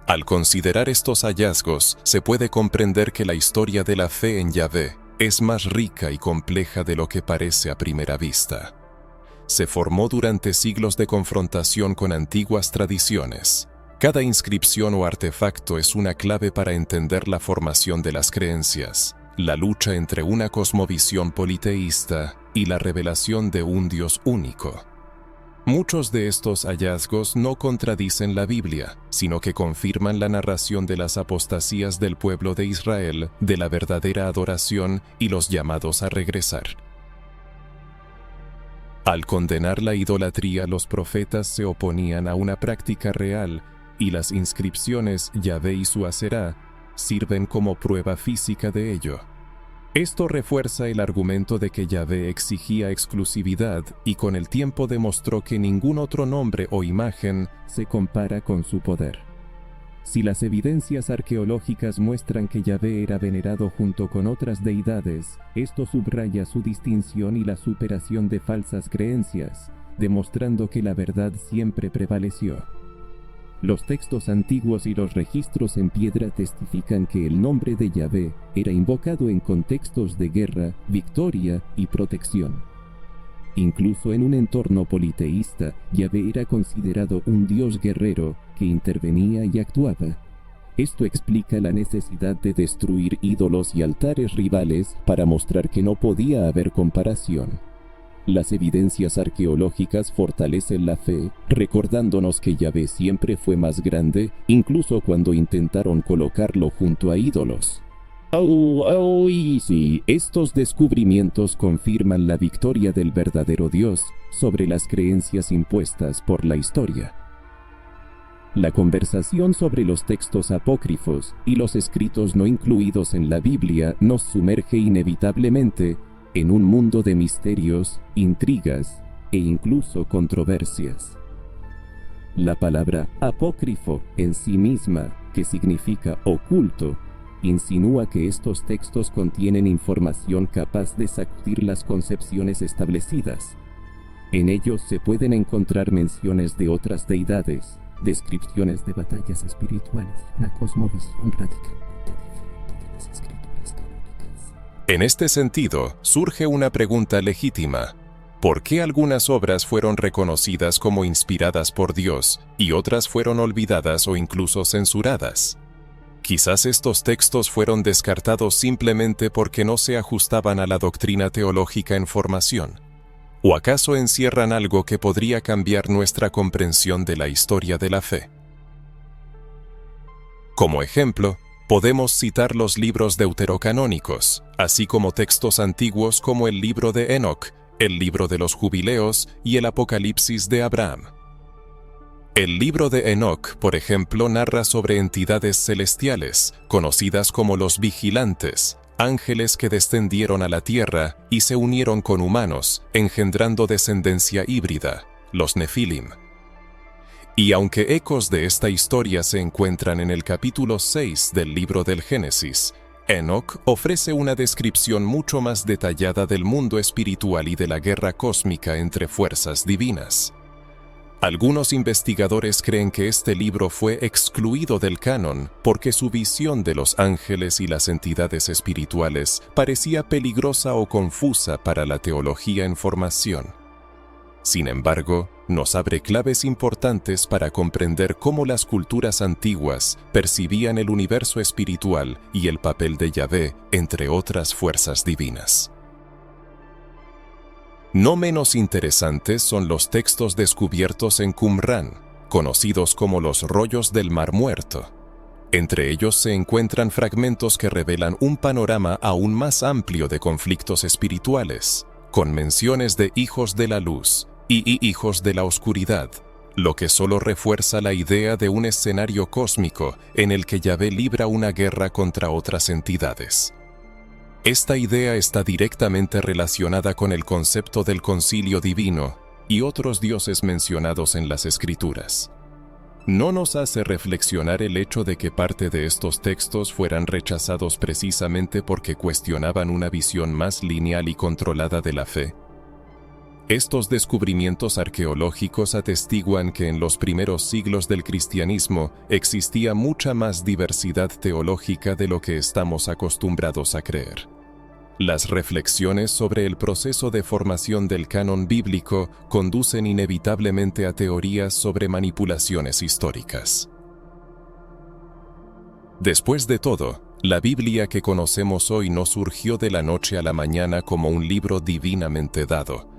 Al considerar estos hallazgos, se puede comprender que la historia de la fe en Yahvé es más rica y compleja de lo que parece a primera vista. Se formó durante siglos de confrontación con antiguas tradiciones. Cada inscripción o artefacto es una clave para entender la formación de las creencias, la lucha entre una cosmovisión politeísta y la revelación de un Dios único. Muchos de estos hallazgos no contradicen la Biblia, sino que confirman la narración de las apostasías del pueblo de Israel, de la verdadera adoración y los llamados a regresar. Al condenar la idolatría, los profetas se oponían a una práctica real, y las inscripciones Yahvé y su Aserá sirven como prueba física de ello. Esto refuerza el argumento de que Yahvé exigía exclusividad y con el tiempo demostró que ningún otro nombre o imagen se compara con su poder. Si las evidencias arqueológicas muestran que Yahvé era venerado junto con otras deidades, esto subraya su distinción y la superación de falsas creencias, demostrando que la verdad siempre prevaleció. Los textos antiguos y los registros en piedra testifican que el nombre de Yahvé era invocado en contextos de guerra, victoria y protección. Incluso en un entorno politeísta, Yahvé era considerado un dios guerrero que intervenía y actuaba. Esto explica la necesidad de destruir ídolos y altares rivales para mostrar que no podía haber comparación. Las evidencias arqueológicas fortalecen la fe, recordándonos que Yahvé siempre fue más grande, incluso cuando intentaron colocarlo junto a ídolos. Sí, estos descubrimientos confirman la victoria del verdadero Dios sobre las creencias impuestas por la historia. La conversación sobre los textos apócrifos y los escritos no incluidos en la Biblia nos sumerge inevitablemente en un mundo de misterios, intrigas e incluso controversias. La palabra apócrifo en sí misma, que significa oculto, insinúa que estos textos contienen información capaz de sacudir las concepciones establecidas. En ellos se pueden encontrar menciones de otras deidades, descripciones de batallas espirituales, una cosmovisión radicalmente diferente de las escrituras canónicas. En este sentido, surge una pregunta legítima. ¿Por qué algunas obras fueron reconocidas como inspiradas por Dios y otras fueron olvidadas o incluso censuradas? Quizás estos textos fueron descartados simplemente porque no se ajustaban a la doctrina teológica en formación. ¿O acaso encierran algo que podría cambiar nuestra comprensión de la historia de la fe? Como ejemplo, podemos citar los libros deuterocanónicos, así como textos antiguos como el libro de Enoc, el libro de los Jubileos y el Apocalipsis de Abraham. El libro de Enoc, por ejemplo, narra sobre entidades celestiales, conocidas como los vigilantes, ángeles que descendieron a la tierra y se unieron con humanos, engendrando descendencia híbrida, los Nefilim. Y aunque ecos de esta historia se encuentran en el capítulo 6 del libro del Génesis, Enoc ofrece una descripción mucho más detallada del mundo espiritual y de la guerra cósmica entre fuerzas divinas. Algunos investigadores creen que este libro fue excluido del canon porque su visión de los ángeles y las entidades espirituales parecía peligrosa o confusa para la teología en formación. Sin embargo, nos abre claves importantes para comprender cómo las culturas antiguas percibían el universo espiritual y el papel de Yahvé, entre otras fuerzas divinas. No menos interesantes son los textos descubiertos en Qumrán, conocidos como los rollos del Mar Muerto. Entre ellos se encuentran fragmentos que revelan un panorama aún más amplio de conflictos espirituales, con menciones de hijos de la luz y hijos de la oscuridad, lo que solo refuerza la idea de un escenario cósmico en el que Yahvé libra una guerra contra otras entidades. Esta idea está directamente relacionada con el concepto del concilio divino y otros dioses mencionados en las Escrituras. ¿No nos hace reflexionar el hecho de que parte de estos textos fueran rechazados precisamente porque cuestionaban una visión más lineal y controlada de la fe? Estos descubrimientos arqueológicos atestiguan que en los primeros siglos del cristianismo existía mucha más diversidad teológica de lo que estamos acostumbrados a creer. Las reflexiones sobre el proceso de formación del canon bíblico conducen inevitablemente a teorías sobre manipulaciones históricas. Después de todo, la Biblia que conocemos hoy no surgió de la noche a la mañana como un libro divinamente dado.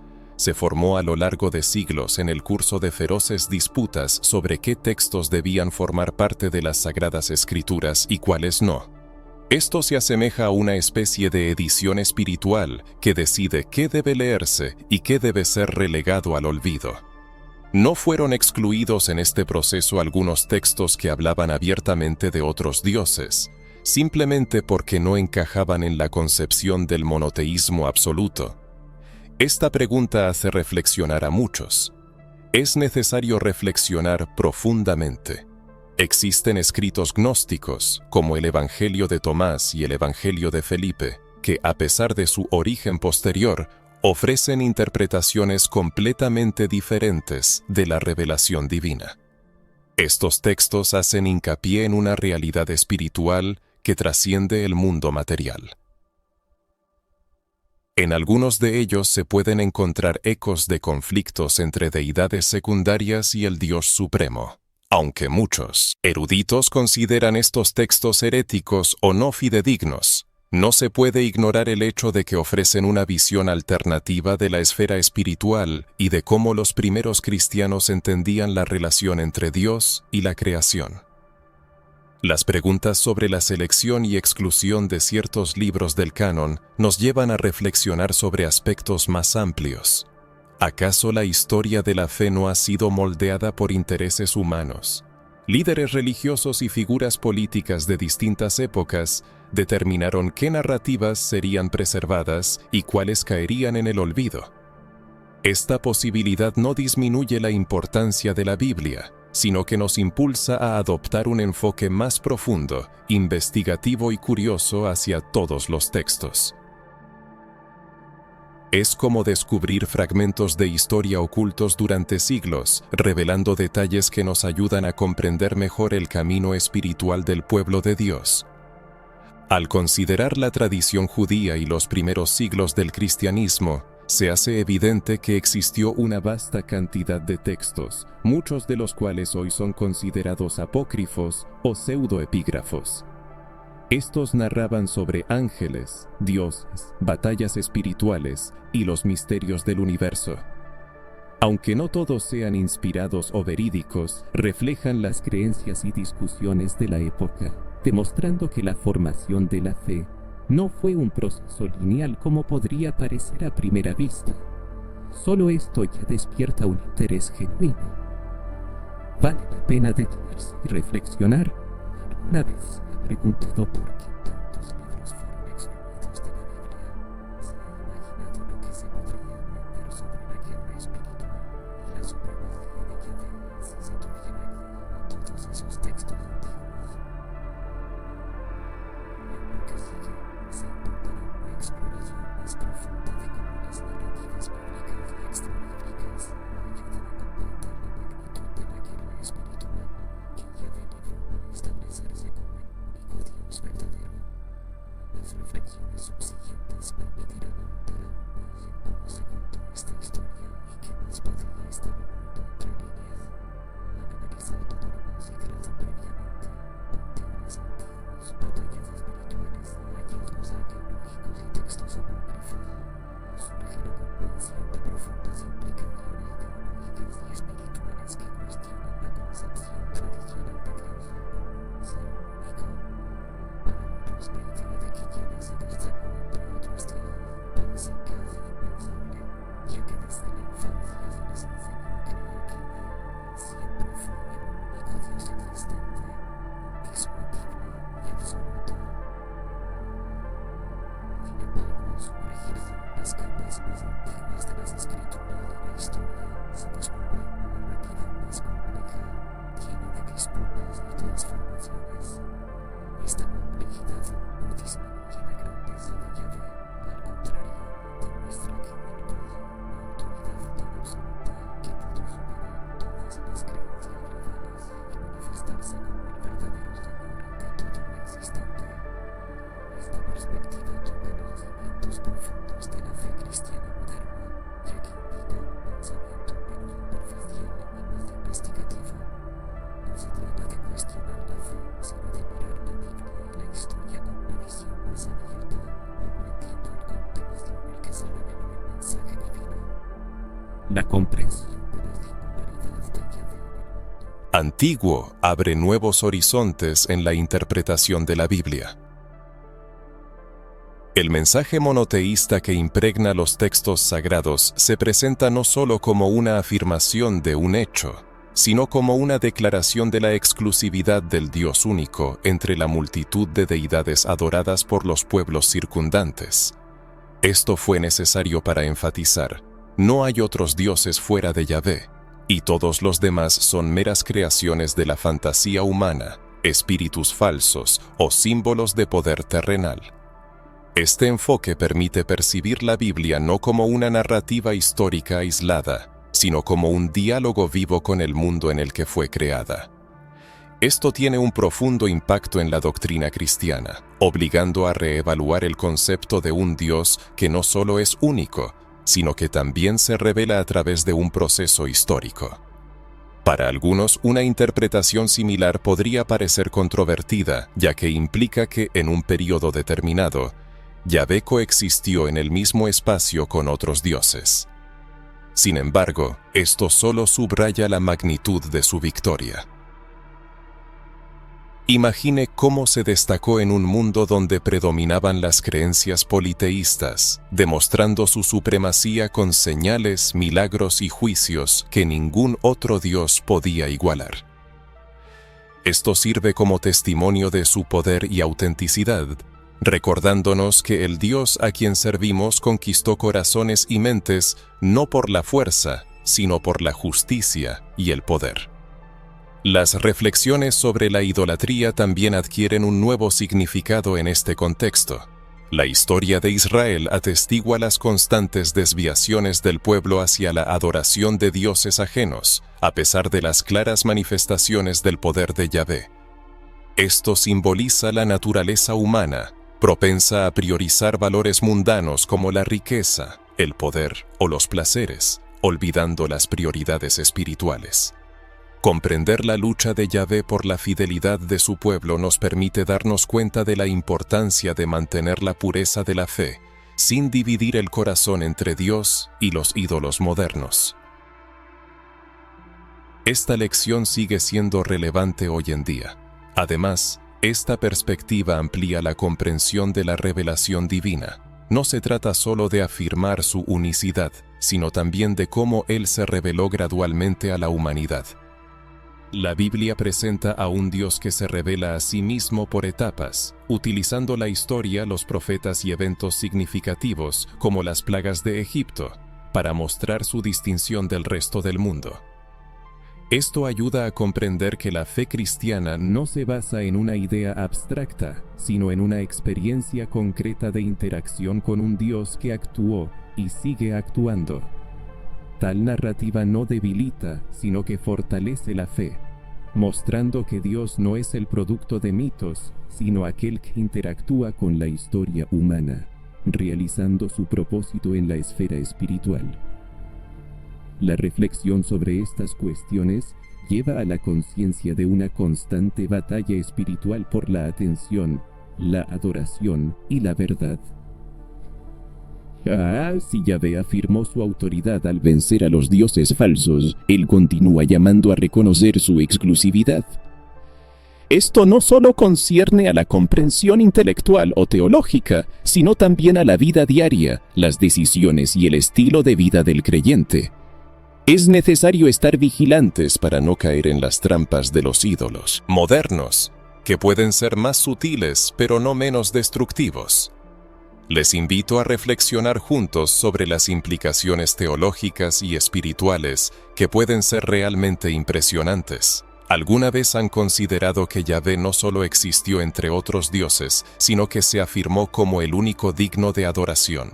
Se formó a lo largo de siglos en el curso de feroces disputas sobre qué textos debían formar parte de las Sagradas Escrituras y cuáles no. Esto se asemeja a una especie de edición espiritual que decide qué debe leerse y qué debe ser relegado al olvido. No fueron excluidos en este proceso algunos textos que hablaban abiertamente de otros dioses, simplemente porque no encajaban en la concepción del monoteísmo absoluto. Esta pregunta hace reflexionar a muchos. Es necesario reflexionar profundamente. Existen escritos gnósticos, como el Evangelio de Tomás y el Evangelio de Felipe, que, a pesar de su origen posterior, ofrecen interpretaciones completamente diferentes de la revelación divina. Estos textos hacen hincapié en una realidad espiritual que trasciende el mundo material. En algunos de ellos se pueden encontrar ecos de conflictos entre deidades secundarias y el Dios Supremo. Aunque muchos eruditos consideran estos textos heréticos o no fidedignos, no se puede ignorar el hecho de que ofrecen una visión alternativa de la esfera espiritual y de cómo los primeros cristianos entendían la relación entre Dios y la creación. Las preguntas sobre la selección y exclusión de ciertos libros del canon nos llevan a reflexionar sobre aspectos más amplios. ¿Acaso la historia de la fe no ha sido moldeada por intereses humanos? Líderes religiosos y figuras políticas de distintas épocas determinaron qué narrativas serían preservadas y cuáles caerían en el olvido. Esta posibilidad no disminuye la importancia de la Biblia, sino que nos impulsa a adoptar un enfoque más profundo, investigativo y curioso hacia todos los textos. Es como descubrir fragmentos de historia ocultos durante siglos, revelando detalles que nos ayudan a comprender mejor el camino espiritual del pueblo de Dios. Al considerar la tradición judía y los primeros siglos del cristianismo, se hace evidente que existió una vasta cantidad de textos, muchos de los cuales hoy son considerados apócrifos o pseudoepígrafos. Estos narraban sobre ángeles, dioses, batallas espirituales y los misterios del universo. Aunque no todos sean inspirados o verídicos, reflejan las creencias y discusiones de la época, demostrando que la formación de la fe no fue un proceso lineal como podría parecer a primera vista. Solo esto ya despierta un interés genuino. Vale la pena detenerse y reflexionar. Una vez me he preguntado por qué tantos libros fueron excluidos de la Biblia. Se ha imaginado lo que se podría aprender sobre la guerra espiritual y la supremacía de Yahvé si se tuviera aquí todos esos textos antiguos. En lo que sigue, se intentará una exploración más profunda de cómo las narrativas bíblicas y extrabíblicas ayudan a comprender la magnitud de la guerra espiritual que Yahvé libró para establecerse como el único Dios verdadero. Las reflexiones subsiguientes permitirán ahondar aún más en cómo se contó esta historia y qué más podría estar oculto entre líneas. Han analizado toponomas y trazan previamente panteones antiguos, batallas espirituales, hallazgos arqueológicos y textos apócrifos. Surge la comprensión de profundas implicaciones teológicas y espirituales que cuestionan la concepción tradicional de Dios como un ser único. Para muchos la idea de que Yahvé se destacó entre otros dioses parece casi impensable, ya que desde la infancia se les enseñó a creer que Yahvé siempre fue el único Dios existente, indiscutible y absoluto. Sin embargo, al sumergirse en las capas más antiguas de las escrituras de la historia, se descubre una narrativa más compleja, llena de disputas y transformaciones. Esta complejidad no disminuye la grandeza de Yahvé, al contrario, demuestra que él posee una autoridad tan absoluta que pudo superar todas las creencias rivales y manifestarse como el verdadero Señor de todo lo existente. Esta perspectiva toca los cimientos profundos de la fe cristiana moderna, ya que invita a un pensamiento menos superficial y más investigativo. No se trata de cuestionar la fe, sino de mirar la Biblia y la historia con una visión más abierta, comprendiendo el contexto en el que se reveló el mensaje divino. La comprensión de la singularidad de Yahvé en el mundo. Antiguo abre nuevos horizontes en la interpretación de la Biblia. El mensaje monoteísta que impregna los textos sagrados se presenta no solo como una afirmación de un hecho, sino como una declaración de la exclusividad del Dios único entre la multitud de deidades adoradas por los pueblos circundantes. Esto fue necesario para enfatizar: no hay otros dioses fuera de Yahvé, y todos los demás son meras creaciones de la fantasía humana, espíritus falsos o símbolos de poder terrenal. Este enfoque permite percibir la Biblia no como una narrativa histórica aislada, sino como un diálogo vivo con el mundo en el que fue creada. Esto tiene un profundo impacto en la doctrina cristiana, obligando a reevaluar el concepto de un Dios que no solo es único, sino que también se revela a través de un proceso histórico. Para algunos, una interpretación similar podría parecer controvertida, ya que implica que, en un periodo determinado, Yahvé coexistió en el mismo espacio con otros dioses. Sin embargo, esto solo subraya la magnitud de su victoria. Imagine cómo se destacó en un mundo donde predominaban las creencias politeístas, demostrando su supremacía con señales, milagros y juicios que ningún otro dios podía igualar. Esto sirve como testimonio de su poder y autenticidad, recordándonos que el Dios a quien servimos conquistó corazones y mentes no por la fuerza, sino por la justicia y el poder. Las reflexiones sobre la idolatría también adquieren un nuevo significado en este contexto. La historia de Israel atestigua las constantes desviaciones del pueblo hacia la adoración de dioses ajenos, a pesar de las claras manifestaciones del poder de Yahvé. Esto simboliza la naturaleza humana, propensa a priorizar valores mundanos como la riqueza, el poder o los placeres, olvidando las prioridades espirituales. Comprender la lucha de Yahvé por la fidelidad de su pueblo nos permite darnos cuenta de la importancia de mantener la pureza de la fe, sin dividir el corazón entre Dios y los ídolos modernos. Esta lección sigue siendo relevante hoy en día. Además, esta perspectiva amplía la comprensión de la revelación divina. No se trata solo de afirmar su unicidad, sino también de cómo Él se reveló gradualmente a la humanidad. La Biblia presenta a un Dios que se revela a sí mismo por etapas, utilizando la historia, los profetas y eventos significativos, como las plagas de Egipto, para mostrar su distinción del resto del mundo. Esto ayuda a comprender que la fe cristiana no se basa en una idea abstracta, sino en una experiencia concreta de interacción con un Dios que actuó y sigue actuando. Tal narrativa no debilita, sino que fortalece la fe, mostrando que Dios no es el producto de mitos, sino aquel que interactúa con la historia humana, realizando su propósito en la esfera espiritual. La reflexión sobre estas cuestiones lleva a la conciencia de una constante batalla espiritual por la atención, la adoración y la verdad. Si Yahvé afirmó su autoridad al vencer a los dioses falsos, Él continúa llamando a reconocer su exclusividad. Esto no solo concierne a la comprensión intelectual o teológica, sino también a la vida diaria, las decisiones y el estilo de vida del creyente. Es necesario estar vigilantes para no caer en las trampas de los ídolos modernos, que pueden ser más sutiles pero no menos destructivos. Les invito a reflexionar juntos sobre las implicaciones teológicas y espirituales que pueden ser realmente impresionantes. ¿Alguna vez han considerado que Yahvé no solo existió entre otros dioses, sino que se afirmó como el único digno de adoración?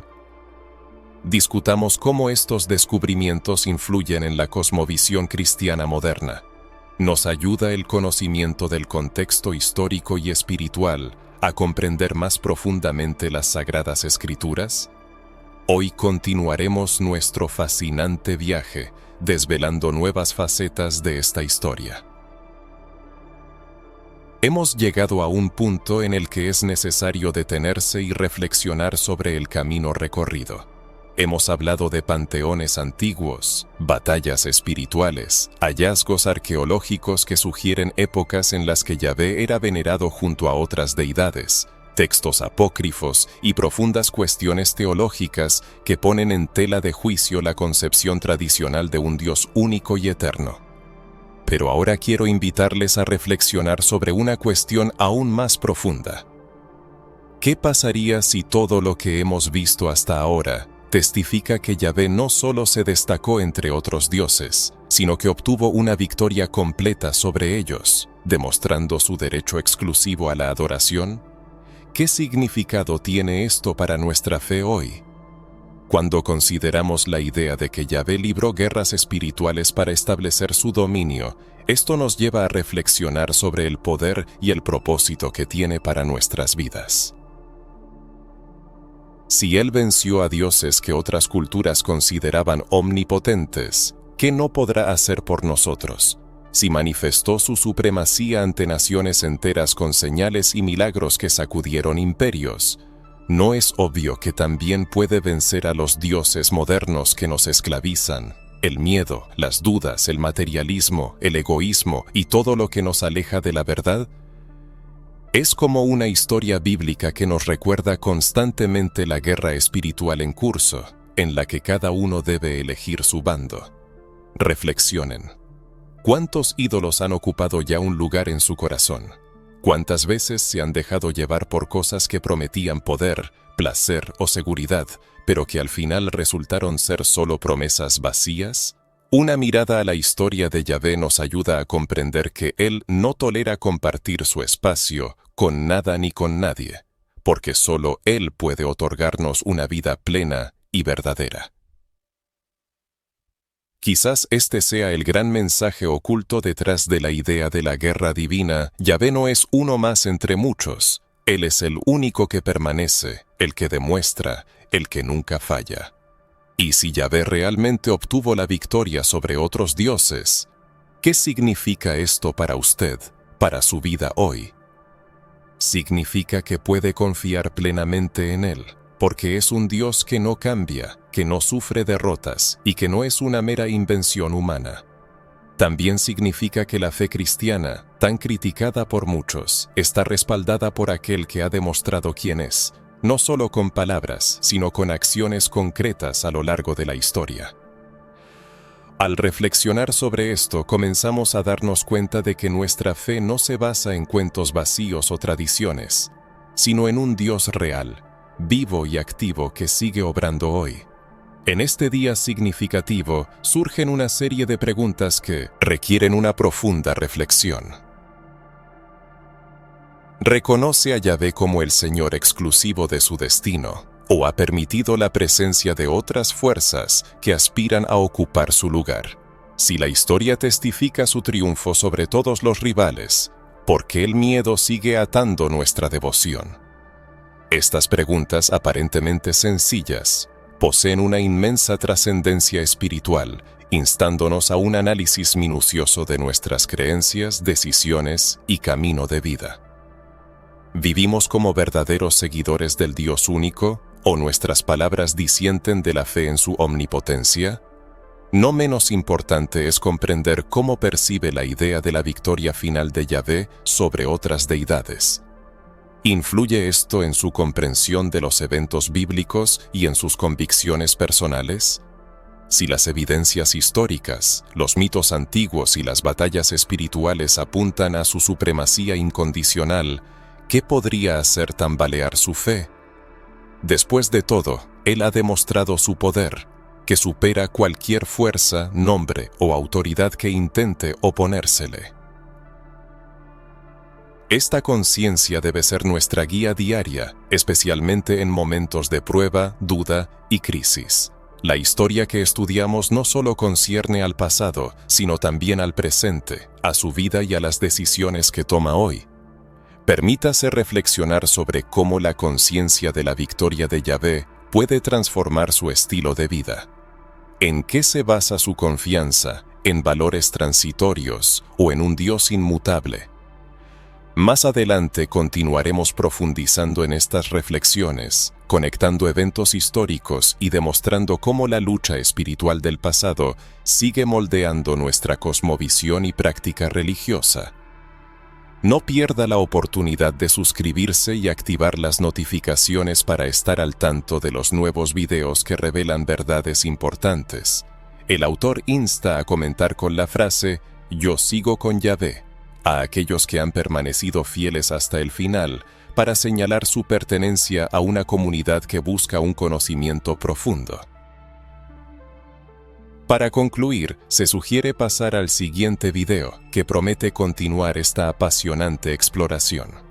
Discutamos cómo estos descubrimientos influyen en la cosmovisión cristiana moderna. ¿Nos ayuda el conocimiento del contexto histórico y espiritual a comprender más profundamente las Sagradas Escrituras? Hoy continuaremos nuestro fascinante viaje, desvelando nuevas facetas de esta historia. Hemos llegado a un punto en el que es necesario detenerse y reflexionar sobre el camino recorrido. Hemos hablado de panteones antiguos, batallas espirituales, hallazgos arqueológicos que sugieren épocas en las que Yahvé era venerado junto a otras deidades, textos apócrifos y profundas cuestiones teológicas que ponen en tela de juicio la concepción tradicional de un Dios único y eterno. Pero ahora quiero invitarles a reflexionar sobre una cuestión aún más profunda. ¿Qué pasaría si todo lo que hemos visto hasta ahora testifica que Yahvé no solo se destacó entre otros dioses, sino que obtuvo una victoria completa sobre ellos, demostrando su derecho exclusivo a la adoración? ¿Qué significado tiene esto para nuestra fe hoy? Cuando consideramos la idea de que Yahvé libró guerras espirituales para establecer su dominio, esto nos lleva a reflexionar sobre el poder y el propósito que tiene para nuestras vidas. Si Él venció a dioses que otras culturas consideraban omnipotentes, ¿qué no podrá hacer por nosotros? Si manifestó su supremacía ante naciones enteras con señales y milagros que sacudieron imperios, ¿no es obvio que también puede vencer a los dioses modernos que nos esclavizan? El miedo, las dudas, el materialismo, el egoísmo y todo lo que nos aleja de la verdad. Es como una historia bíblica que nos recuerda constantemente la guerra espiritual en curso, en la que cada uno debe elegir su bando. Reflexionen. ¿Cuántos ídolos han ocupado ya un lugar en su corazón? ¿Cuántas veces se han dejado llevar por cosas que prometían poder, placer o seguridad, pero que al final resultaron ser solo promesas vacías? Una mirada a la historia de Yahvé nos ayuda a comprender que Él no tolera compartir su espacio con nada ni con nadie, porque solo Él puede otorgarnos una vida plena y verdadera. Quizás este sea el gran mensaje oculto detrás de la idea de la guerra divina. Yahvé no es uno más entre muchos. Él es el único que permanece, el que demuestra, el que nunca falla. Y si Yahvé realmente obtuvo la victoria sobre otros dioses, ¿qué significa esto para usted, para su vida hoy? Significa que puede confiar plenamente en Él, porque es un Dios que no cambia, que no sufre derrotas y que no es una mera invención humana. También significa que la fe cristiana, tan criticada por muchos, está respaldada por aquel que ha demostrado quién es, no solo con palabras, sino con acciones concretas a lo largo de la historia. Al reflexionar sobre esto, comenzamos a darnos cuenta de que nuestra fe no se basa en cuentos vacíos o tradiciones, sino en un Dios real, vivo y activo que sigue obrando hoy. En este día significativo surgen una serie de preguntas que requieren una profunda reflexión. ¿Reconoce a Yahvé como el Señor exclusivo de su destino, o ha permitido la presencia de otras fuerzas que aspiran a ocupar su lugar? Si la historia testifica su triunfo sobre todos los rivales, ¿por qué el miedo sigue atando nuestra devoción? Estas preguntas aparentemente sencillas poseen una inmensa trascendencia espiritual, instándonos a un análisis minucioso de nuestras creencias, decisiones y camino de vida. ¿Vivimos como verdaderos seguidores del Dios único, o nuestras palabras disienten de la fe en su omnipotencia? No menos importante es comprender cómo percibe la idea de la victoria final de Yahvé sobre otras deidades. ¿Influye esto en su comprensión de los eventos bíblicos y en sus convicciones personales? Si las evidencias históricas, los mitos antiguos y las batallas espirituales apuntan a su supremacía incondicional, ¿qué podría hacer tambalear su fe? Después de todo, Él ha demostrado su poder, que supera cualquier fuerza, nombre o autoridad que intente oponérsele. Esta conciencia debe ser nuestra guía diaria, especialmente en momentos de prueba, duda y crisis. La historia que estudiamos no solo concierne al pasado, sino también al presente, a su vida y a las decisiones que toma hoy. Permítase reflexionar sobre cómo la conciencia de la victoria de Yahvé puede transformar su estilo de vida. ¿En qué se basa su confianza? ¿En valores transitorios o en un Dios inmutable? Más adelante continuaremos profundizando en estas reflexiones, conectando eventos históricos y demostrando cómo la lucha espiritual del pasado sigue moldeando nuestra cosmovisión y práctica religiosa. No pierda la oportunidad de suscribirse y activar las notificaciones para estar al tanto de los nuevos videos que revelan verdades importantes. El autor insta a comentar con la frase «Yo sigo con Yahvé» a aquellos que han permanecido fieles hasta el final para señalar su pertenencia a una comunidad que busca un conocimiento profundo. Para concluir, se sugiere pasar al siguiente video, que promete continuar esta apasionante exploración.